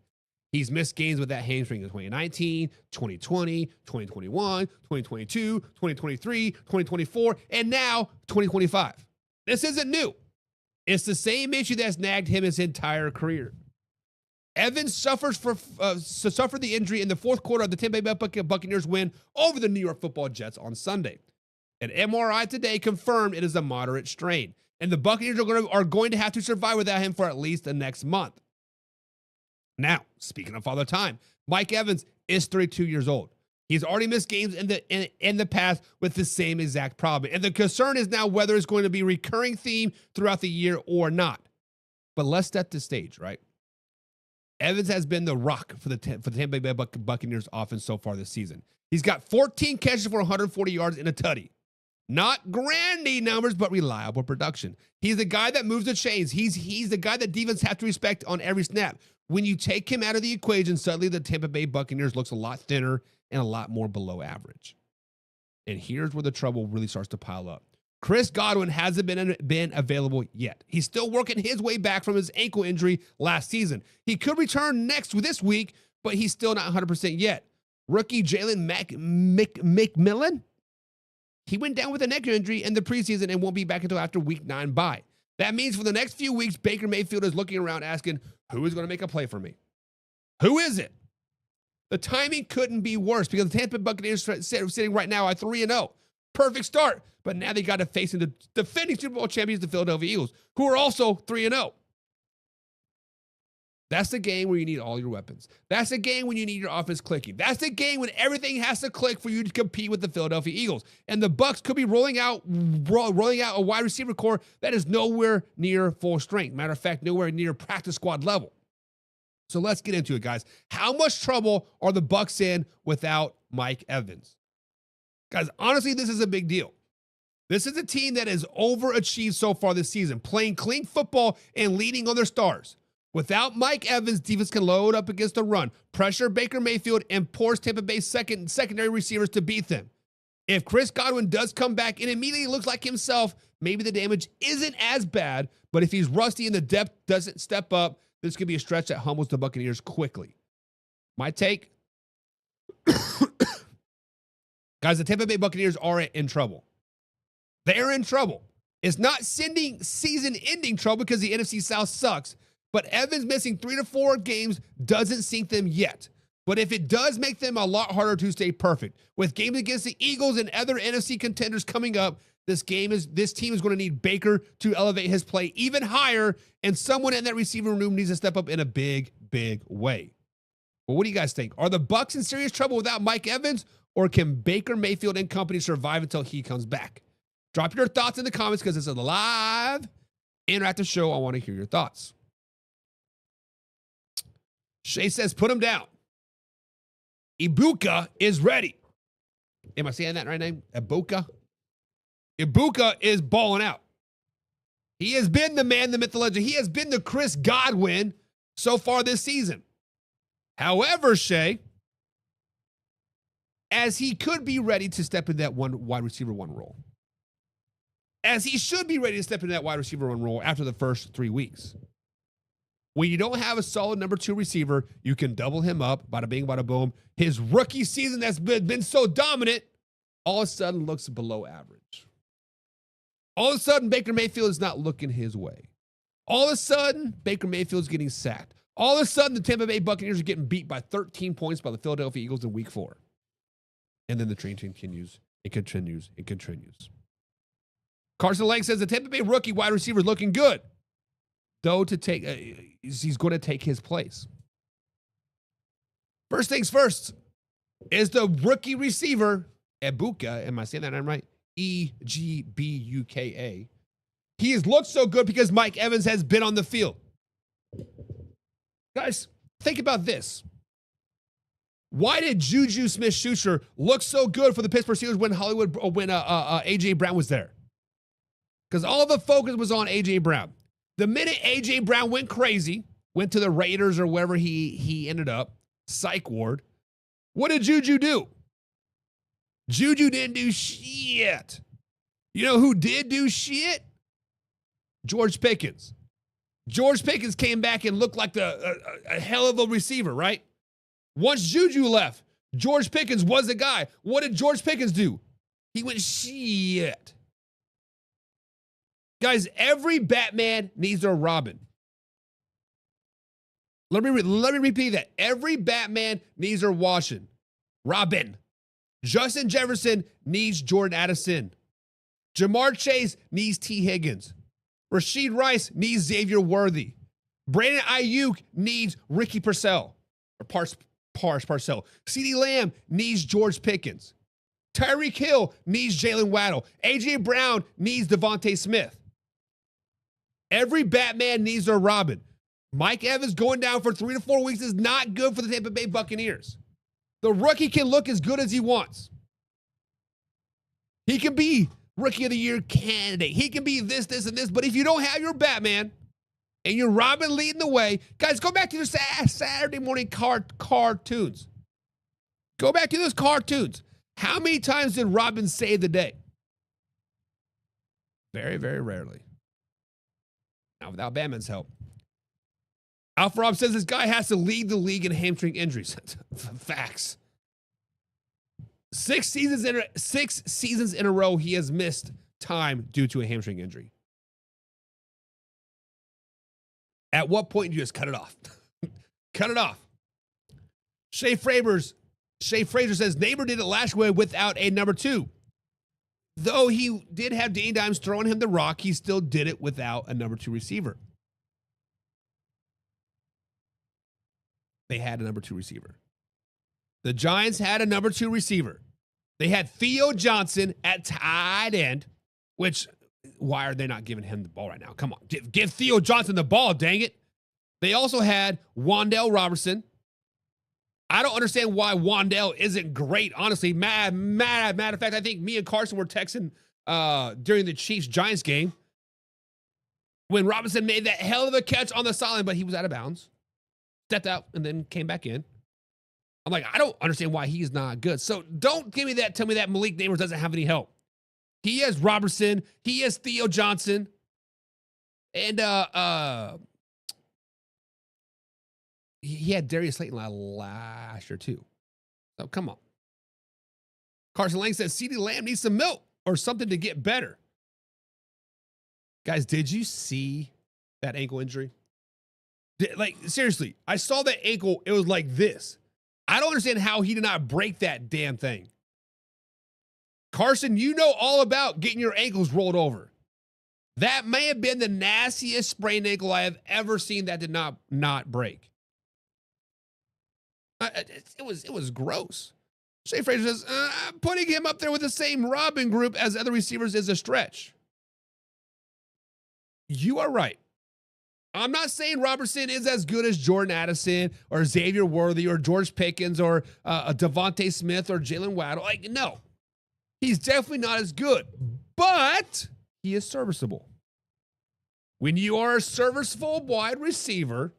He's missed games with that hamstring in 2019, 2020, 2021, 2022, 2023, 2024, and now 2025. This isn't new. It's the same issue that's nagged him his entire career. Evans suffered the injury in the fourth quarter of the Tampa Bay Buccaneers win over the New York Football Jets on Sunday. An MRI today confirmed it is a moderate strain, and the Buccaneers are going to have to survive without him for at least the next month. Now, speaking of Father Time, Mike Evans is 32 years old. He's already missed games in the past with the same exact problem, and the concern is now whether it's going to be a recurring theme throughout the year or not. But let's set the stage, right? Evans has been the rock for the Tampa Bay Buccaneers offense so far this season. He's got 14 catches for 140 yards and a tutty. Not grandy numbers, but reliable production. He's the guy that moves the chains. He's the guy that defense have to respect on every snap. When you take him out of the equation, suddenly the Tampa Bay Buccaneers looks a lot thinner and a lot more below average. And here's where the trouble really starts to pile up. Chris Godwin hasn't been available yet. He's still working his way back from his ankle injury last season. He could return this week, but he's still not 100% yet. Rookie Jalen McMillan, he went down with a neck injury in the preseason and won't be back until after week 9 bye. That means for the next few weeks, Baker Mayfield is looking around asking, who is going to make a play for me? Who is it? The timing couldn't be worse because the Tampa Bay Buccaneers are sitting right now at 3-0. Perfect start. But now they got to face the defending Super Bowl champions, the Philadelphia Eagles, who are also 3-0. That's the game where you need all your weapons. That's the game when you need your offense clicking. That's the game when everything has to click for you to compete with the Philadelphia Eagles. And the Bucs could be rolling out a wide receiver core that is nowhere near full strength. Matter of fact, nowhere near practice squad level. So let's get into it, guys. How much trouble are the Bucs in without Mike Evans? Guys, honestly, this is a big deal. This is a team that has overachieved so far this season, playing clean football and leading on their stars. Without Mike Evans, defense can load up against the run, pressure Baker Mayfield, and force Tampa Bay's secondary receivers to beat them. If Chris Godwin does come back and immediately looks like himself, maybe the damage isn't as bad, but if he's rusty and the depth doesn't step up, this could be a stretch that humbles the Buccaneers quickly. My take, guys, the Tampa Bay Buccaneers are in trouble. They're in trouble. It's not season-ending trouble because the NFC South sucks, but Evans missing 3 to 4 games doesn't sink them yet. But if it does make them a lot harder to stay perfect, with games against the Eagles and other NFC contenders coming up, this team is going to need Baker to elevate his play even higher, and someone in that receiving room needs to step up in a big, big way. Well, what do you guys think? Are the Bucs in serious trouble without Mike Evans, or can Baker Mayfield and company survive until he comes back? Drop your thoughts in the comments because it's a live interactive show. I want to hear your thoughts. Shay says, put him down. Ibuka is ready. Am I saying that right name? Ibuka? Ibuka is balling out. He has been the man, the myth, the legend. He has been the Chris Godwin so far this season. However, Shay, as he could be ready to step in that wide receiver 1 role. as he should be ready to step into that wide receiver one role after the first 3 weeks. When you don't have a solid number 2 receiver, you can double him up, bada bing, bada boom. His rookie season that's been so dominant, all of a sudden looks below average. All of a sudden, Baker Mayfield is not looking his way. All of a sudden, Baker Mayfield's getting sacked. All of a sudden, the Tampa Bay Buccaneers are getting beat by 13 points by the Philadelphia Eagles in week 4. And then the train continues. It continues. It continues. Carson Lang says the Tampa Bay rookie wide receiver is looking good, though he's going to take his place. First things first is the rookie receiver, Egbuka. Am I saying that right? Egbuka. He has looked so good because Mike Evans has been on the field. Guys, think about this. Why did Juju Smith-Schuster look so good for the Pittsburgh Steelers when A.J. Brown was there? Because all the focus was on A.J. Brown. The minute A.J. Brown went crazy, went to the Raiders or wherever he ended up, psych ward, what did Juju do? Juju didn't do shit. You know who did do shit? George Pickens. George Pickens came back and looked like a hell of a receiver, right? Once Juju left, George Pickens was the guy. What did George Pickens do? He went shit. Guys, every Batman needs a Robin. Let me repeat that. Every Batman needs a Robin. Justin Jefferson needs Jordan Addison. Jamar Chase needs T. Higgins. Rashid Rice needs Xavier Worthy. Brandon Ayuk needs Ricky Parcell. Or Parcell. CeeDee Lamb needs George Pickens. Tyreek Hill needs Jalen Waddle. A.J. Brown needs Devontae Smith. Every Batman needs a Robin. Mike Evans going down for 3 to 4 weeks is not good for the Tampa Bay Buccaneers. The rookie can look as good as he wants. He can be Rookie of the Year candidate. He can be this, and this. But if you don't have your Batman and your Robin leading the way, guys, go back to your Saturday morning cartoons. Go back to those cartoons. How many times did Robin save the day? Very, very rarely. Not without Batman's help. Alpha Rob says this guy has to lead the league in hamstring injuries. Facts. 6 seasons in a row, he has missed time due to a hamstring injury. At what point do you just cut it off? Cut it off. Shea Fraser says Neighbor did it last week without a number 2. Though he did have Danny Dimes throwing him the rock, he still did it without a number 2 receiver. They had a number 2 receiver. The Giants had a number 2 receiver. They had Theo Johnson at tight end, which, why are they not giving him the ball right now? Come on, give Theo Johnson the ball, dang it. They also had Wan'Dale Robertson. I don't understand why Wan'Dale isn't great, honestly. Matter of fact, I think me and Carson were texting during the Chiefs-Giants game when Robinson made that hell of a catch on the sideline, but he was out of bounds. Stepped out and then came back in. I'm like, I don't understand why he's not good. So don't tell me that Malik Neighbors doesn't have any help. He has Robertson. He has Theo Johnson. And he had Darius Slayton last year too. So come on. Carson Lang says CeeDee Lamb needs some milk or something to get better. Guys, did you see that ankle injury? Like, seriously, I saw that ankle. It was like this. I don't understand how he did not break that damn thing. Carson, you know all about getting your ankles rolled over. That may have been the nastiest sprained ankle I have ever seen that did not break. It was gross. Shea Fraser says, putting him up there with the same Robin group as other receivers is a stretch. You are right. I'm not saying Robertson is as good as Jordan Addison or Xavier Worthy or George Pickens or Devontae Smith or Jalen Waddle. Like, no. He's definitely not as good, but he is serviceable. When you are a serviceable wide receiver,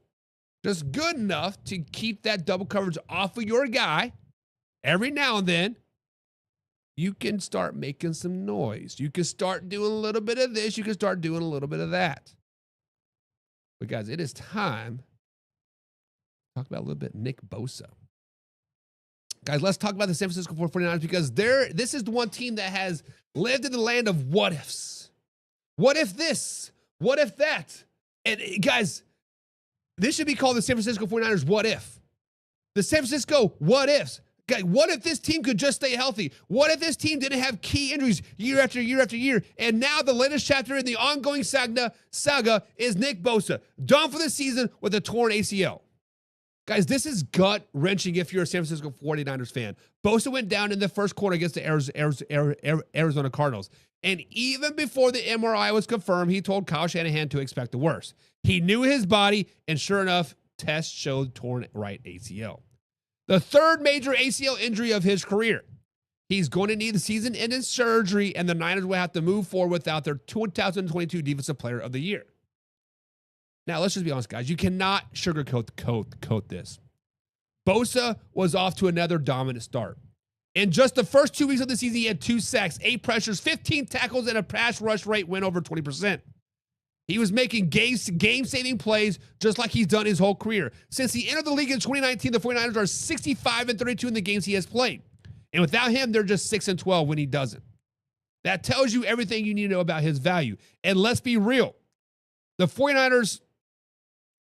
just good enough to keep that double coverage off of your guy every now and then, you can start making some noise. You can start doing a little bit of this. You can start doing a little bit of that. But guys, it is time to talk about a little bit Nick Bosa. Guys, let's talk about the San Francisco 49ers because this is the one team that has lived in the land of what ifs. What if this? What if that? And guys, this should be called the San Francisco 49ers what if. The San Francisco what ifs. Guys, what if this team could just stay healthy? What if this team didn't have key injuries year after year after year? And now the latest chapter in the ongoing saga is Nick Bosa, done for the season with a torn ACL. Guys, this is gut-wrenching if you're a San Francisco 49ers fan. Bosa went down in the first quarter against the Arizona Cardinals. And even before the MRI was confirmed, he told Kyle Shanahan to expect the worst. He knew his body, and sure enough, tests showed torn right ACL. The third major ACL injury of his career. He's going to need the season-ending surgery, and the Niners will have to move forward without their 2022 Defensive Player of the Year. Now, let's just be honest, guys. You cannot sugarcoat this. Bosa was off to another dominant start. In just the first 2 weeks of the season, he had 2 sacks, 8 pressures, 15 tackles, and a pass rush rate went over 20%. He was making game-saving plays just like he's done his whole career. Since he entered the league in 2019, the 49ers are 65-32 in the games he has played. And without him, they're just 6-12 when he doesn't. That tells you everything you need to know about his value. And let's be real. The 49ers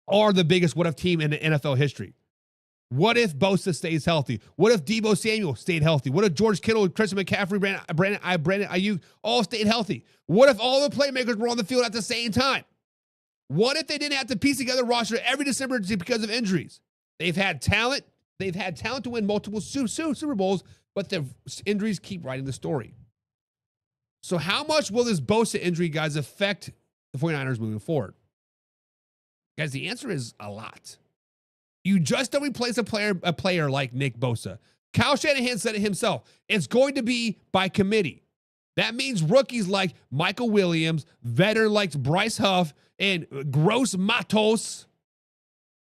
are the biggest what-if team in the NFL history. What if Bosa stays healthy? What if Deebo Samuel stayed healthy? What if George Kittle, Christian McCaffrey, Brandon Ayuk all stayed healthy? What if all the playmakers were on the field at the same time? What if they didn't have to piece together a roster every December because of injuries? They've had talent. They've had talent to win multiple Super Bowls, but the injuries keep writing the story. So how much will this Bosa injury, guys, affect the 49ers moving forward? Guys, the answer is a lot. You just don't replace a player like Nick Bosa. Kyle Shanahan said it himself. It's going to be by committee. That means rookies like Michael Williams, veteran like Bryce Huff, and Gross Matos,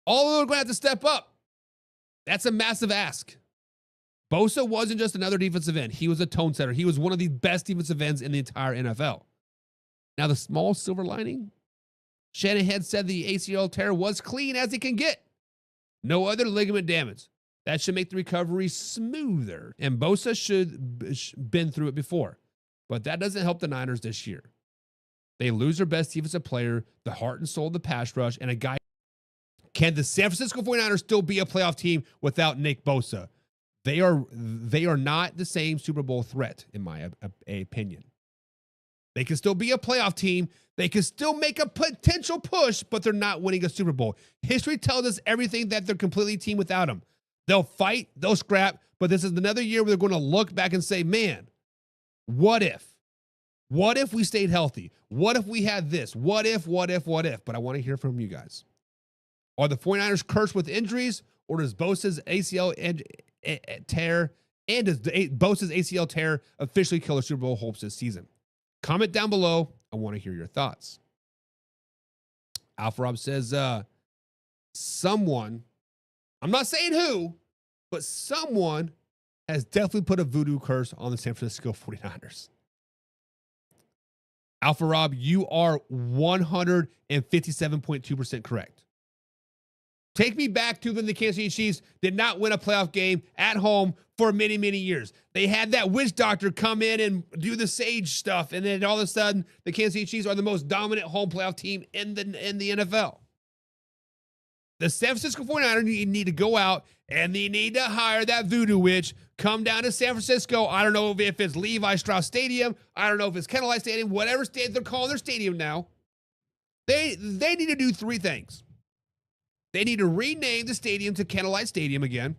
all of them are going to have to step up. That's a massive ask. Bosa wasn't just another defensive end. He was a tone setter. He was one of the best defensive ends in the entire NFL. Now, the small silver lining, Shanahan said the ACL tear was clean as it can get. No other ligament damage. That should make the recovery smoother. And Bosa should been through it before. But that doesn't help the Niners this year. They lose their best defensive player, the heart and soul of the pass rush, and a guy. Can the San Francisco 49ers still be a playoff team without Nick Bosa? They are not the same Super Bowl threat, in my opinion. They can still be a playoff team. They can still make a potential push, but they're not winning a Super Bowl. History tells us everything that they're completely team without him. They'll fight, they'll scrap, but this is another year where they're going to look back and say, man, what if? What if we stayed healthy? What if we had this? What if? But I want to hear from you guys. Are the 49ers cursed with injuries, or does Bosa's ACL tear and does Bosa's ACL tear officially kill their Super Bowl hopes this season? Comment down below. I want to hear your thoughts. Alpha Rob says, someone, I'm not saying who, but someone has definitely put a voodoo curse on the San Francisco 49ers. Alpha Rob, you are 157.2% correct. Take me back to when the Kansas City Chiefs did not win a playoff game at home for many, many years. They had that witch doctor come in and do the sage stuff, and then all of a sudden, the Kansas City Chiefs are the most dominant home playoff team in the NFL. The San Francisco 49ers need to go out, and they need to hire that voodoo witch, come down to San Francisco. I don't know if it's Levi Strauss Stadium. I don't know if it's Kennel Light Stadium, whatever state they're calling their stadium now. They need to do 3 things. They need to rename the stadium to Kennel Light Stadium again.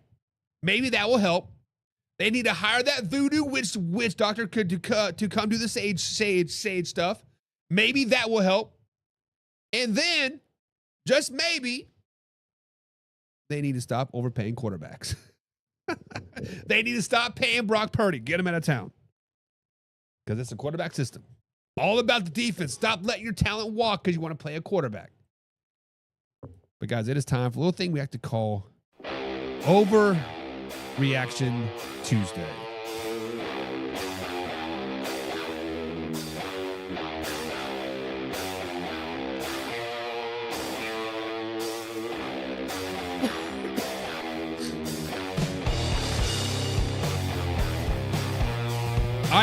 Maybe that will help. They need to hire that voodoo witch doctor to come do the sage stuff. Maybe that will help. And then, just maybe, they need to stop overpaying quarterbacks. They need to stop paying Brock Purdy. Get him out of town. Because it's a quarterback system. All about the defense. Stop letting your talent walk because you want to play a quarterback. But guys, it is time for a little thing we have to call Overreaction Tuesday.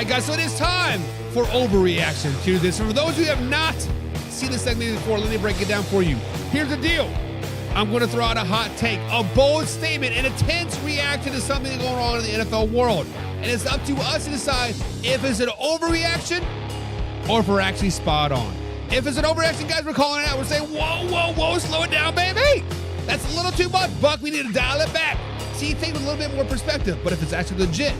right, guys, so it is time for Overreaction to this. And for those who have not seen this segment before, let me break it down for you. Here's the deal. I'm going to throw out a hot take, a bold statement, an intense reaction to something going on in the NFL world. And it's up to us to decide if it's an overreaction or if we're actually spot on. If it's an overreaction, guys, we're calling it out. We're saying, whoa, whoa, whoa, slow it down, baby. That's a little too much, Buck. We need to dial it back. See things with a little bit more perspective. But if it's actually legit,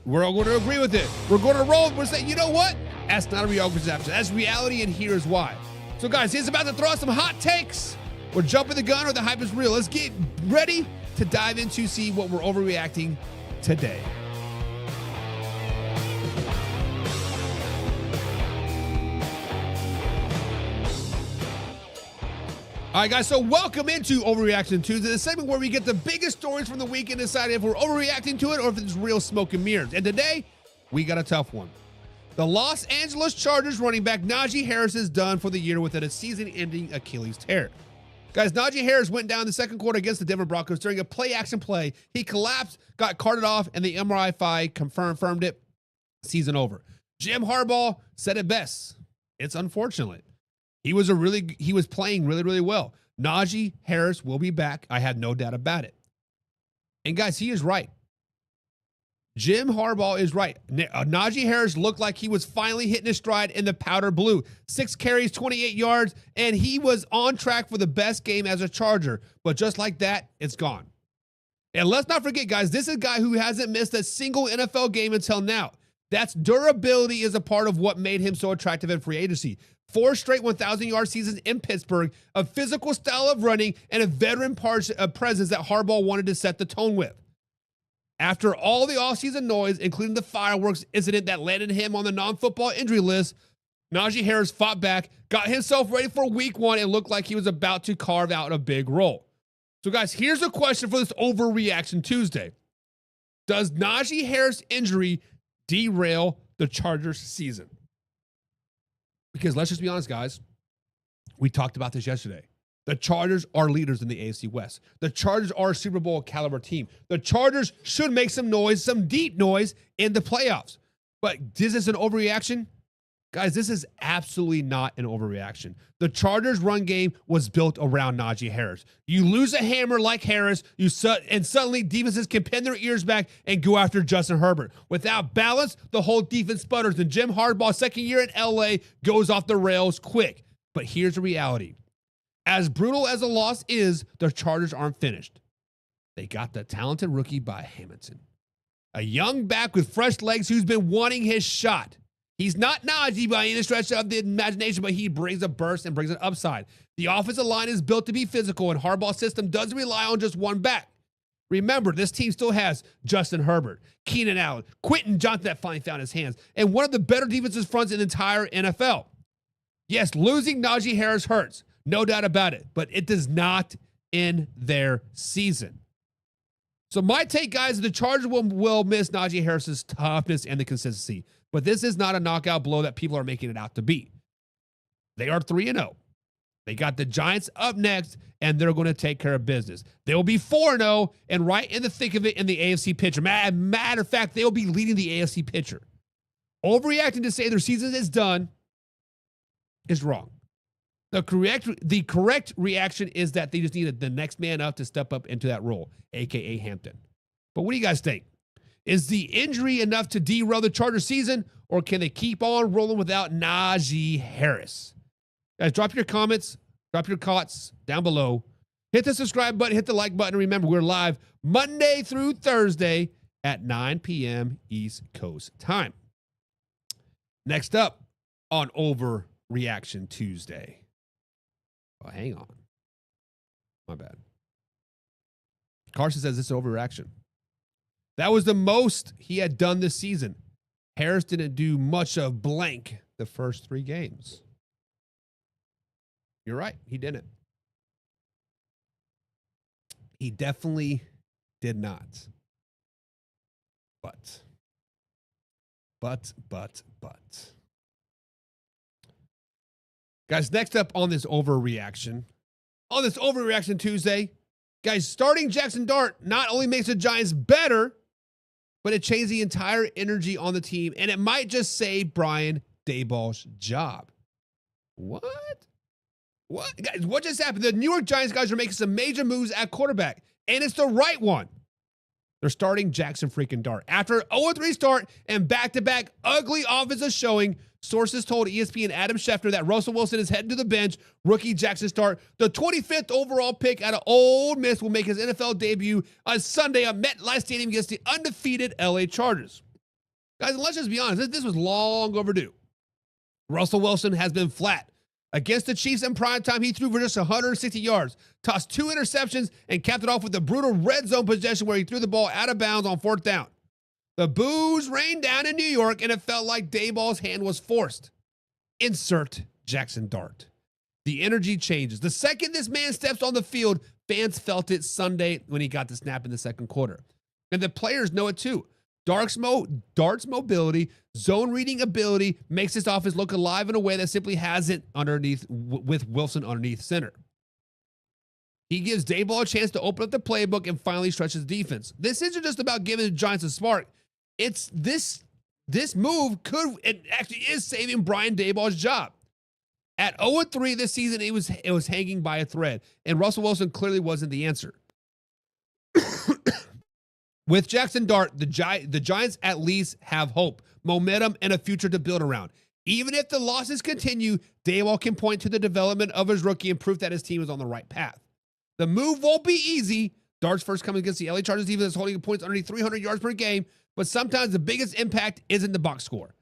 we're all going to agree with it. We're going to roll. We're saying, you know what? That's not a real perception. That's reality, and here's why. So, guys, he's about to throw out some hot takes. We're jumping the gun or the hype is real. Let's get ready to dive into see what we're overreacting today. All right, guys, so welcome into Overreaction Tuesday, the segment where we get the biggest stories from the week and decide if we're overreacting to it or if it's real smoke and mirrors. And today, we got a tough one. The Los Angeles Chargers running back Najee Harris is done for the year with a season-ending Achilles tear. Guys, Najee Harris went down in the second quarter against the Denver Broncos during a play-action play. He collapsed, got carted off, and the MRI confirmed it. Season over. Jim Harbaugh said it best. It's unfortunate. He was playing really, really well. Najee Harris will be back. I have no doubt about it. And guys, he is right. Jim Harbaugh is right. Najee Harris looked like he was finally hitting his stride in the powder blue. 6 carries, 28 yards, and he was on track for the best game as a Charger. But just like that, it's gone. And let's not forget, guys, this is a guy who hasn't missed a single NFL game until now. That's durability is a part of what made him so attractive in free agency. 4 straight 1,000-yard seasons in Pittsburgh, a physical style of running, and a veteran presence that Harbaugh wanted to set the tone with. After all the offseason noise, including the fireworks incident that landed him on the non-football injury list, Najee Harris fought back, got himself ready for week 1, and looked like he was about to carve out a big role. So, guys, here's a question for this Overreaction Tuesday. Does Najee Harris' injury derail the Chargers' season? Because let's just be honest, guys. We talked about this yesterday. The Chargers are leaders in the AFC West. The Chargers are a Super Bowl caliber team. The Chargers should make some noise, some deep noise in the playoffs. But is this an overreaction? Guys, this is absolutely not an overreaction. The Chargers' run game was built around Najee Harris. You lose a hammer like Harris, and suddenly defenses can pin their ears back and go after Justin Herbert. Without balance, the whole defense sputters, and Jim Harbaugh's second year in LA goes off the rails quick. But here's the reality. As brutal as the loss is, the Chargers aren't finished. They got the talented rookie by Hamilton, a young back with fresh legs who's been wanting his shot. He's not Najee by any stretch of the imagination, but he brings a burst and brings an upside. The offensive line is built to be physical, and Harbaugh's system doesn't rely on just one back. Remember, this team still has Justin Herbert, Keenan Allen, Quentin Johnson that finally found his hands, and one of the better defensive fronts in the entire NFL. Yes, losing Najee Harris hurts, no doubt about it, but it does not end their season. So my take, guys, the Chargers will miss Najee Harris's toughness and the consistency. But this is not a knockout blow that people are making it out to be. They are 3-0. They got the Giants up next, and they're going to take care of business. They will be 4-0 and right in the thick of it in the AFC picture. Matter of fact, they will be leading the AFC picture. Overreacting to say their season is done is wrong. The correct reaction is that they just needed the next man up to step up into that role, a.k.a. Hampton. But what do you guys think? Is the injury enough to derail the Chargers season, or can they keep on rolling without Najee Harris? Guys, drop your comments, drop your thoughts down below. Hit the subscribe button, hit the like button. Remember, we're live Monday through Thursday at 9 p.m. East Coast time. Next up on Overreaction Tuesday. Oh, hang on. My bad. Carson says this is overreaction. That was the most he had done this season. Harris didn't do much of blank the first 3 games. You're right. He didn't. He definitely did not. But. Guys, next up on this overreaction Tuesday, guys, starting Jaxson Dart not only makes the Giants better, but it changed the entire energy on the team, and it might just save Brian Daboll's job. What? Guys, what just happened? The New York Giants guys are making some major moves at quarterback, and it's the right one. They're starting Jaxson freaking Dart. After an 0-3 start and back-to-back ugly offensive showing, sources told ESPN Adam Schefter that Russell Wilson is heading to the bench. Rookie Jaxson Dart, the 25th overall pick out of Ole Miss, will make his NFL debut on Sunday at MetLife Stadium against the undefeated LA Chargers. Guys, let's just be honest. This was long overdue. Russell Wilson has been flat. Against the Chiefs in primetime, he threw for just 160 yards, tossed 2 interceptions, and capped it off with a brutal red zone possession where he threw the ball out of bounds on 4th down. The boos rained down in New York, and it felt like Daboll's hand was forced. Insert Jaxson Dart. The energy changes. The second this man steps on the field, fans felt it Sunday when he got the snap in the second quarter. And the players know it too. Dart's mobility, zone reading ability makes this offense look alive in a way that simply hasn't with Wilson underneath center. He gives Daboll a chance to open up the playbook and finally stretch his defense. This isn't just about giving the Giants a spark. It's this move it actually is saving Brian Daboll's job. At 0-3 this season, it was hanging by a thread, and Russell Wilson clearly wasn't the answer. With Jaxson Dart, the Giants at least have hope, momentum, and a future to build around. Even if the losses continue, Daboll can point to the development of his rookie and proof that his team is on the right path. The move won't be easy. Dart's first coming against the LA Chargers defense holding points underneath 300 yards per game, but sometimes the biggest impact isn't the box score.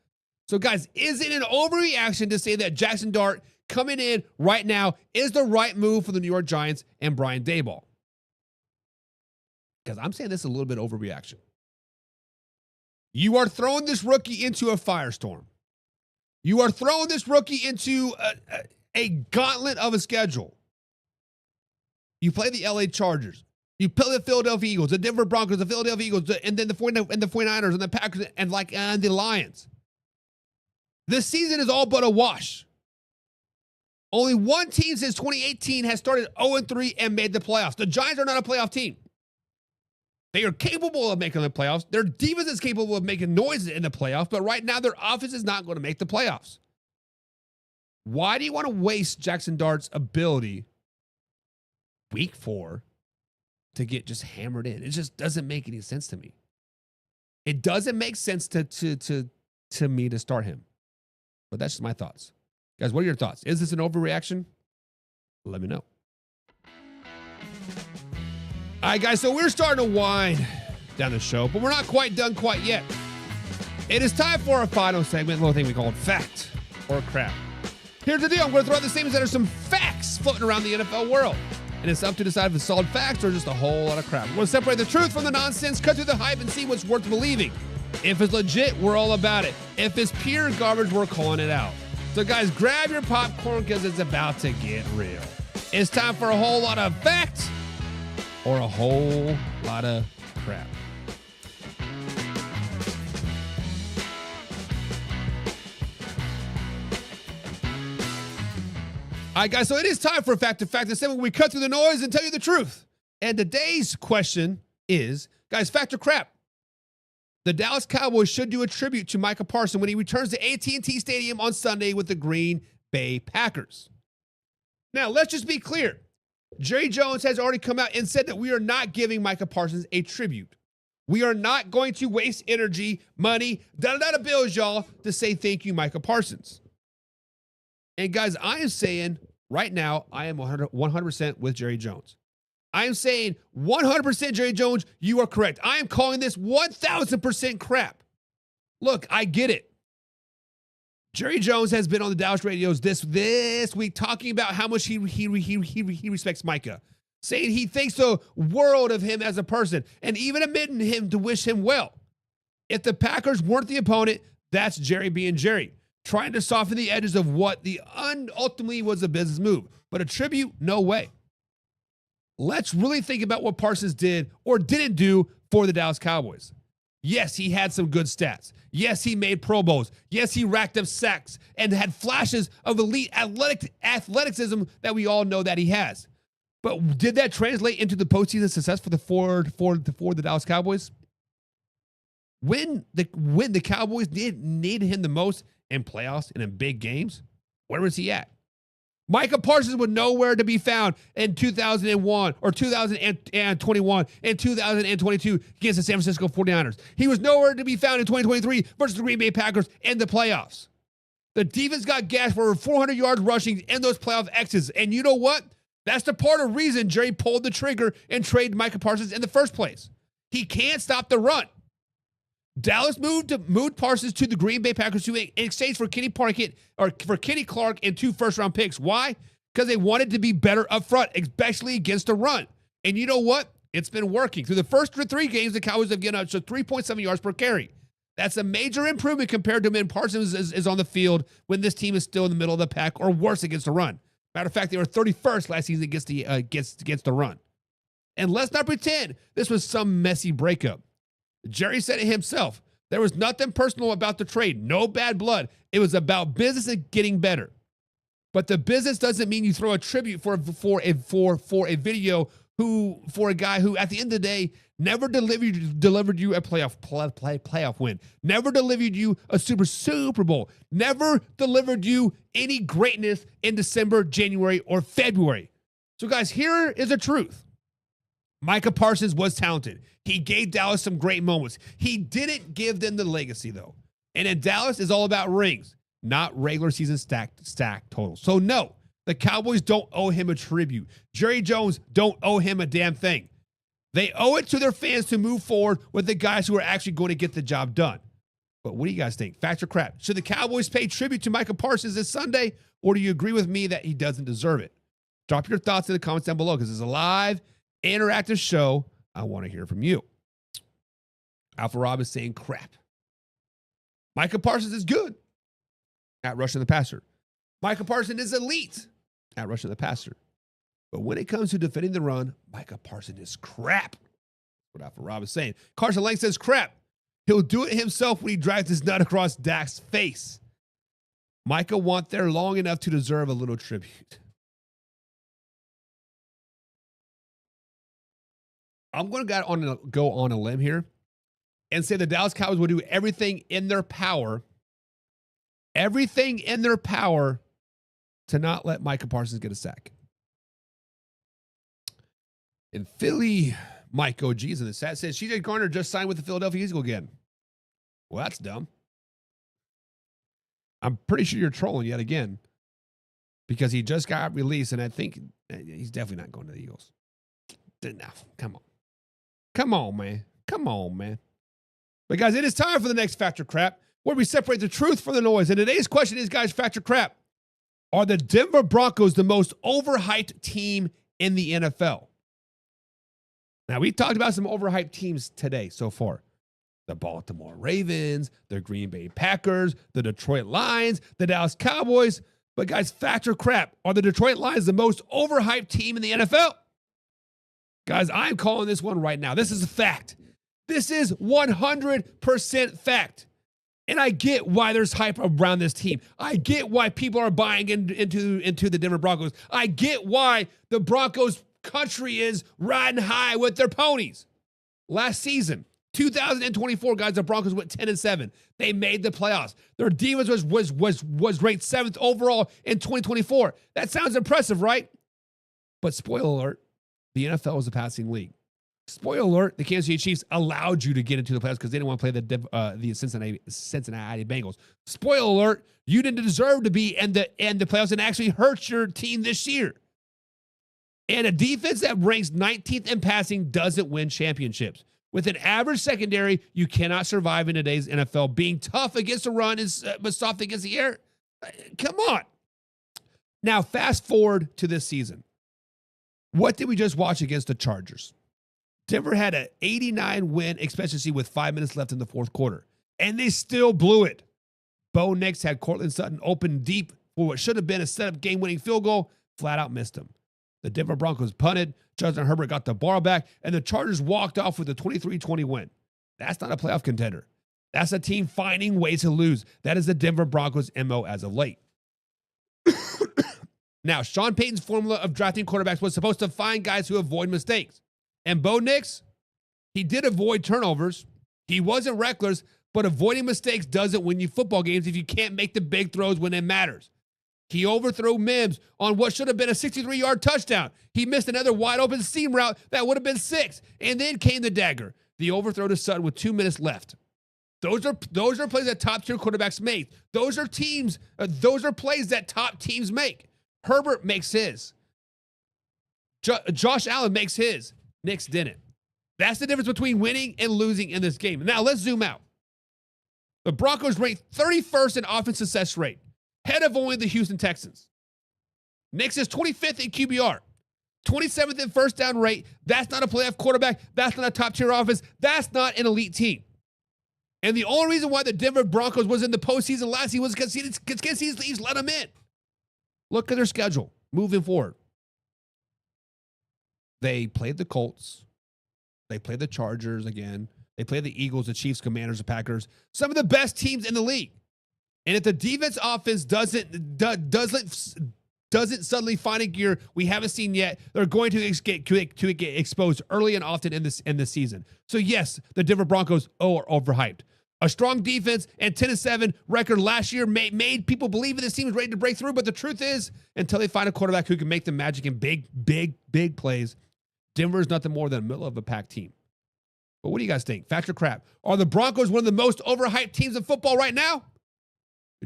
So guys, is it an overreaction to say that Jaxson Dart coming in right now is the right move for the New York Giants and Brian Daboll? Because I'm saying this is a little bit overreaction. You are throwing this rookie into a firestorm. You are throwing this rookie into a gauntlet of a schedule. You play the LA Chargers. You play the Philadelphia Eagles, the Denver Broncos, the Philadelphia Eagles, and then the 49ers and the Packers and the Lions. This season is all but a wash. Only one team since 2018 has started 0-3 and made the playoffs. The Giants are not a playoff team. They are capable of making the playoffs. Their defense is capable of making noises in the playoffs, but right now their offense is not going to make the playoffs. Why do you want to waste Jaxson Dart's ability week 4 to get just hammered in? It just doesn't make any sense to me. It doesn't make sense to me to start him. But that's just my thoughts. Guys, what are your thoughts? Is this an overreaction? Let me know. All right, guys, so we're starting to wind down the show, but we're not quite done quite yet. It is time for our final segment, a little thing we call fact or crap. Here's the deal. I'm going to throw out the statements that are some facts floating around the NFL world. And it's up to decide if it's solid facts or just a whole lot of crap. We're going to separate the truth from the nonsense, cut through the hype, and see what's worth believing. If it's legit, we're all about it. If it's pure garbage, we're calling it out. So, guys, grab your popcorn because it's about to get real. It's time for a whole lot of facts or a whole lot of crap. All right, guys, so it is time for Fact to Fact. The segment where we cut through the noise and tell you the truth. And today's question is, guys, fact or crap? The Dallas Cowboys should do a tribute to Micah Parsons when he returns to AT&T Stadium on Sunday with the Green Bay Packers. Now, let's just be clear. Jerry Jones has already come out and said that we are not giving Micah Parsons a tribute. We are not going to waste energy, money, bills, y'all, to say thank you, Micah Parsons. And guys, I am saying right now, I am 100% with Jerry Jones. I am saying 100% Jerry Jones, you are correct. I am calling this 1,000% crap. Look, I get it. Jerry Jones has been on the Dallas radios this week talking about how much he respects Micah, saying he thinks the world of him as a person, and even admitting him to wish him well. If the Packers weren't the opponent, that's Jerry being Jerry, trying to soften the edges of what ultimately was a business move. But a tribute, no way. Let's really think about what Parsons did or didn't do for the Dallas Cowboys. Yes, he had some good stats. Yes, he made Pro Bowls. Yes, he racked up sacks and had flashes of elite athleticism that we all know that he has. But did that translate into the postseason success for the Dallas Cowboys? when the Cowboys needed him the most in playoffs and in big games, where was he at? Micah Parsons was nowhere to be found in 2001 or 2021 and 2022 against the San Francisco 49ers. He was nowhere to be found in 2023 versus the Green Bay Packers in the playoffs. The defense got gashed for over 400 yards rushing in those playoff X's. And you know what? That's the part of the reason Jerry pulled the trigger and traded Micah Parsons in the first place. He can't stop the run. Dallas moved Parsons to the Green Bay Packers in exchange for Kenny Clark and 2 first-round picks. Why? Because they wanted to be better up front, especially against the run. And you know what? It's been working. Through the first 3 games, the Cowboys have given up to 3.7 yards per carry. That's a major improvement compared to when Parsons is on the field when this team is still in the middle of the pack or worse against the run. Matter of fact, they were 31st last season against the run. And let's not pretend this was some messy breakup. Jerry said it himself. There was nothing personal about the trade. No bad blood. It was about business and getting better. But the business doesn't mean you throw a tribute for a video for a guy who, at the end of the day, never delivered you a playoff win. Never delivered you a Super Bowl. Never delivered you any greatness in December, January, or February. So, guys, here is the truth. Micah Parsons was talented. He gave Dallas some great moments. He didn't give them the legacy, though. And in Dallas, it's all about rings, not regular season stack totals. So, no, the Cowboys don't owe him a tribute. Jerry Jones don't owe him a damn thing. They owe it to their fans to move forward with the guys who are actually going to get the job done. But what do you guys think? Fact or crap? Should the Cowboys pay tribute to Micah Parsons this Sunday, or do you agree with me that he doesn't deserve it? Drop your thoughts in the comments down below because it's a live, interactive show. I want to hear from you. Alpha Rob is saying crap. Micah Parsons is good at rushing the passer. Micah Parsons is elite at rushing the passer. But when it comes to defending the run, Micah Parsons is crap. That's what Alpha Rob is saying. Carson Lang says crap. He'll do it himself when he drags his nut across Dak's face. Micah went there long enough to deserve a little tribute. I'm going to go on a limb here and say the Dallas Cowboys will do everything in their power to not let Micah Parsons get a sack. In Philly, Mike OG's in the chat says CJ Garner just signed with the Philadelphia Eagles again. Well, that's dumb. I'm pretty sure you're trolling yet again because he just got released, and I think he's definitely not going to the Eagles. Enough. Come on. Come on, man. Come on, man. But, guys, it is time for the next Fact or Crap, where we separate the truth from the noise. And today's question is, guys, Fact or Crap, are the Denver Broncos the most overhyped team in the NFL? Now, we talked about some overhyped teams today so far. The Baltimore Ravens, the Green Bay Packers, the Detroit Lions, the Dallas Cowboys. But, guys, Fact or Crap, are the Detroit Lions the most overhyped team in the NFL? Guys, I'm calling this one right now. This is a fact. This is 100% fact. And I get why there's hype around this team. I get why people are buying into the Denver Broncos. I get why the Broncos country is riding high with their ponies. Last season, 2024, guys, the Broncos went 10-7. They made the playoffs. Their defense was ranked 7th overall in 2024. That sounds impressive, right? But spoiler alert, the NFL is a passing league. Spoiler alert, the Kansas City Chiefs allowed you to get into the playoffs because they didn't want to play the Cincinnati Bengals. Spoiler alert, you didn't deserve to be in the playoffs and actually hurt your team this year. And a defense that ranks 19th in passing doesn't win championships. With an average secondary, you cannot survive in today's NFL. Being tough against the run but soft against the air. Come on. Now, fast forward to this season. What did we just watch against the Chargers? Denver had an 89-win expectancy with 5 minutes left in the fourth quarter, and they still blew it. Bo Nix had Cortland Sutton open deep for what should have been a set-up game-winning field goal, flat out missed him. The Denver Broncos punted, Justin Herbert got the ball back, and the Chargers walked off with a 23-20 win. That's not a playoff contender. That's a team finding ways to lose. That is the Denver Broncos' MO as of late. Now, Sean Payton's formula of drafting quarterbacks was supposed to find guys who avoid mistakes. And Bo Nix, he did avoid turnovers, He wasn't reckless, but avoiding mistakes doesn't win you football games if you can't make the big throws when it matters. He overthrew Mims on what should have been a 63-yard touchdown. He missed another wide-open seam route that would have been 6. And then came the dagger, the overthrow to Sutton with 2 minutes left. Those are plays that top-tier quarterbacks make. Those are plays that top teams make. Herbert makes his. Josh Allen makes his. Knicks didn't. That's the difference between winning and losing in this game. Now, let's zoom out. The Broncos ranked 31st in offense success rate, head of only the Houston Texans. Knicks is 25th in QBR, 27th in first down rate. That's not a playoff quarterback. That's not a top-tier offense. That's not an elite team. And the only reason why the Denver Broncos was in the postseason last season was because Kansas City's let them in. Look at their schedule moving forward. They played the Colts. They played the Chargers again. They played the Eagles, the Chiefs, Commanders, the Packers. Some of the best teams in the league. And if the defense offense doesn't suddenly find a gear we haven't seen yet, they're going to get exposed early and often in this season. So yes, the Denver Broncos are overhyped. A strong defense and 10-7 record last year made people believe this team was ready to break through. But the truth is, until they find a quarterback who can make the magic in big plays, Denver is nothing more than a middle of a pack team. But what do you guys think? Fact or crap? Are the Broncos one of the most overhyped teams in football right now?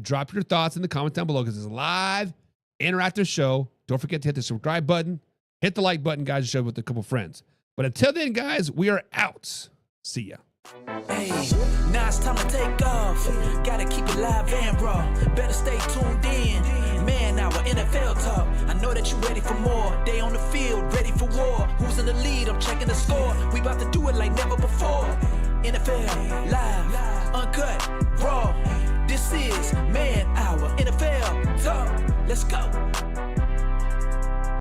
Drop your thoughts in the comments down below because it's a live, interactive show. Don't forget to hit the subscribe button. Hit the like button, guys, and share it with a couple friends. But until then, guys, we are out. See ya. Hey, now it's time to take off. Gotta keep it live and raw. Better stay tuned in. Man, our NFL talk. I know that you're ready for more. They on the field, ready for war. Who's in the lead? I'm checking the score. We about to do it like never before. NFL live.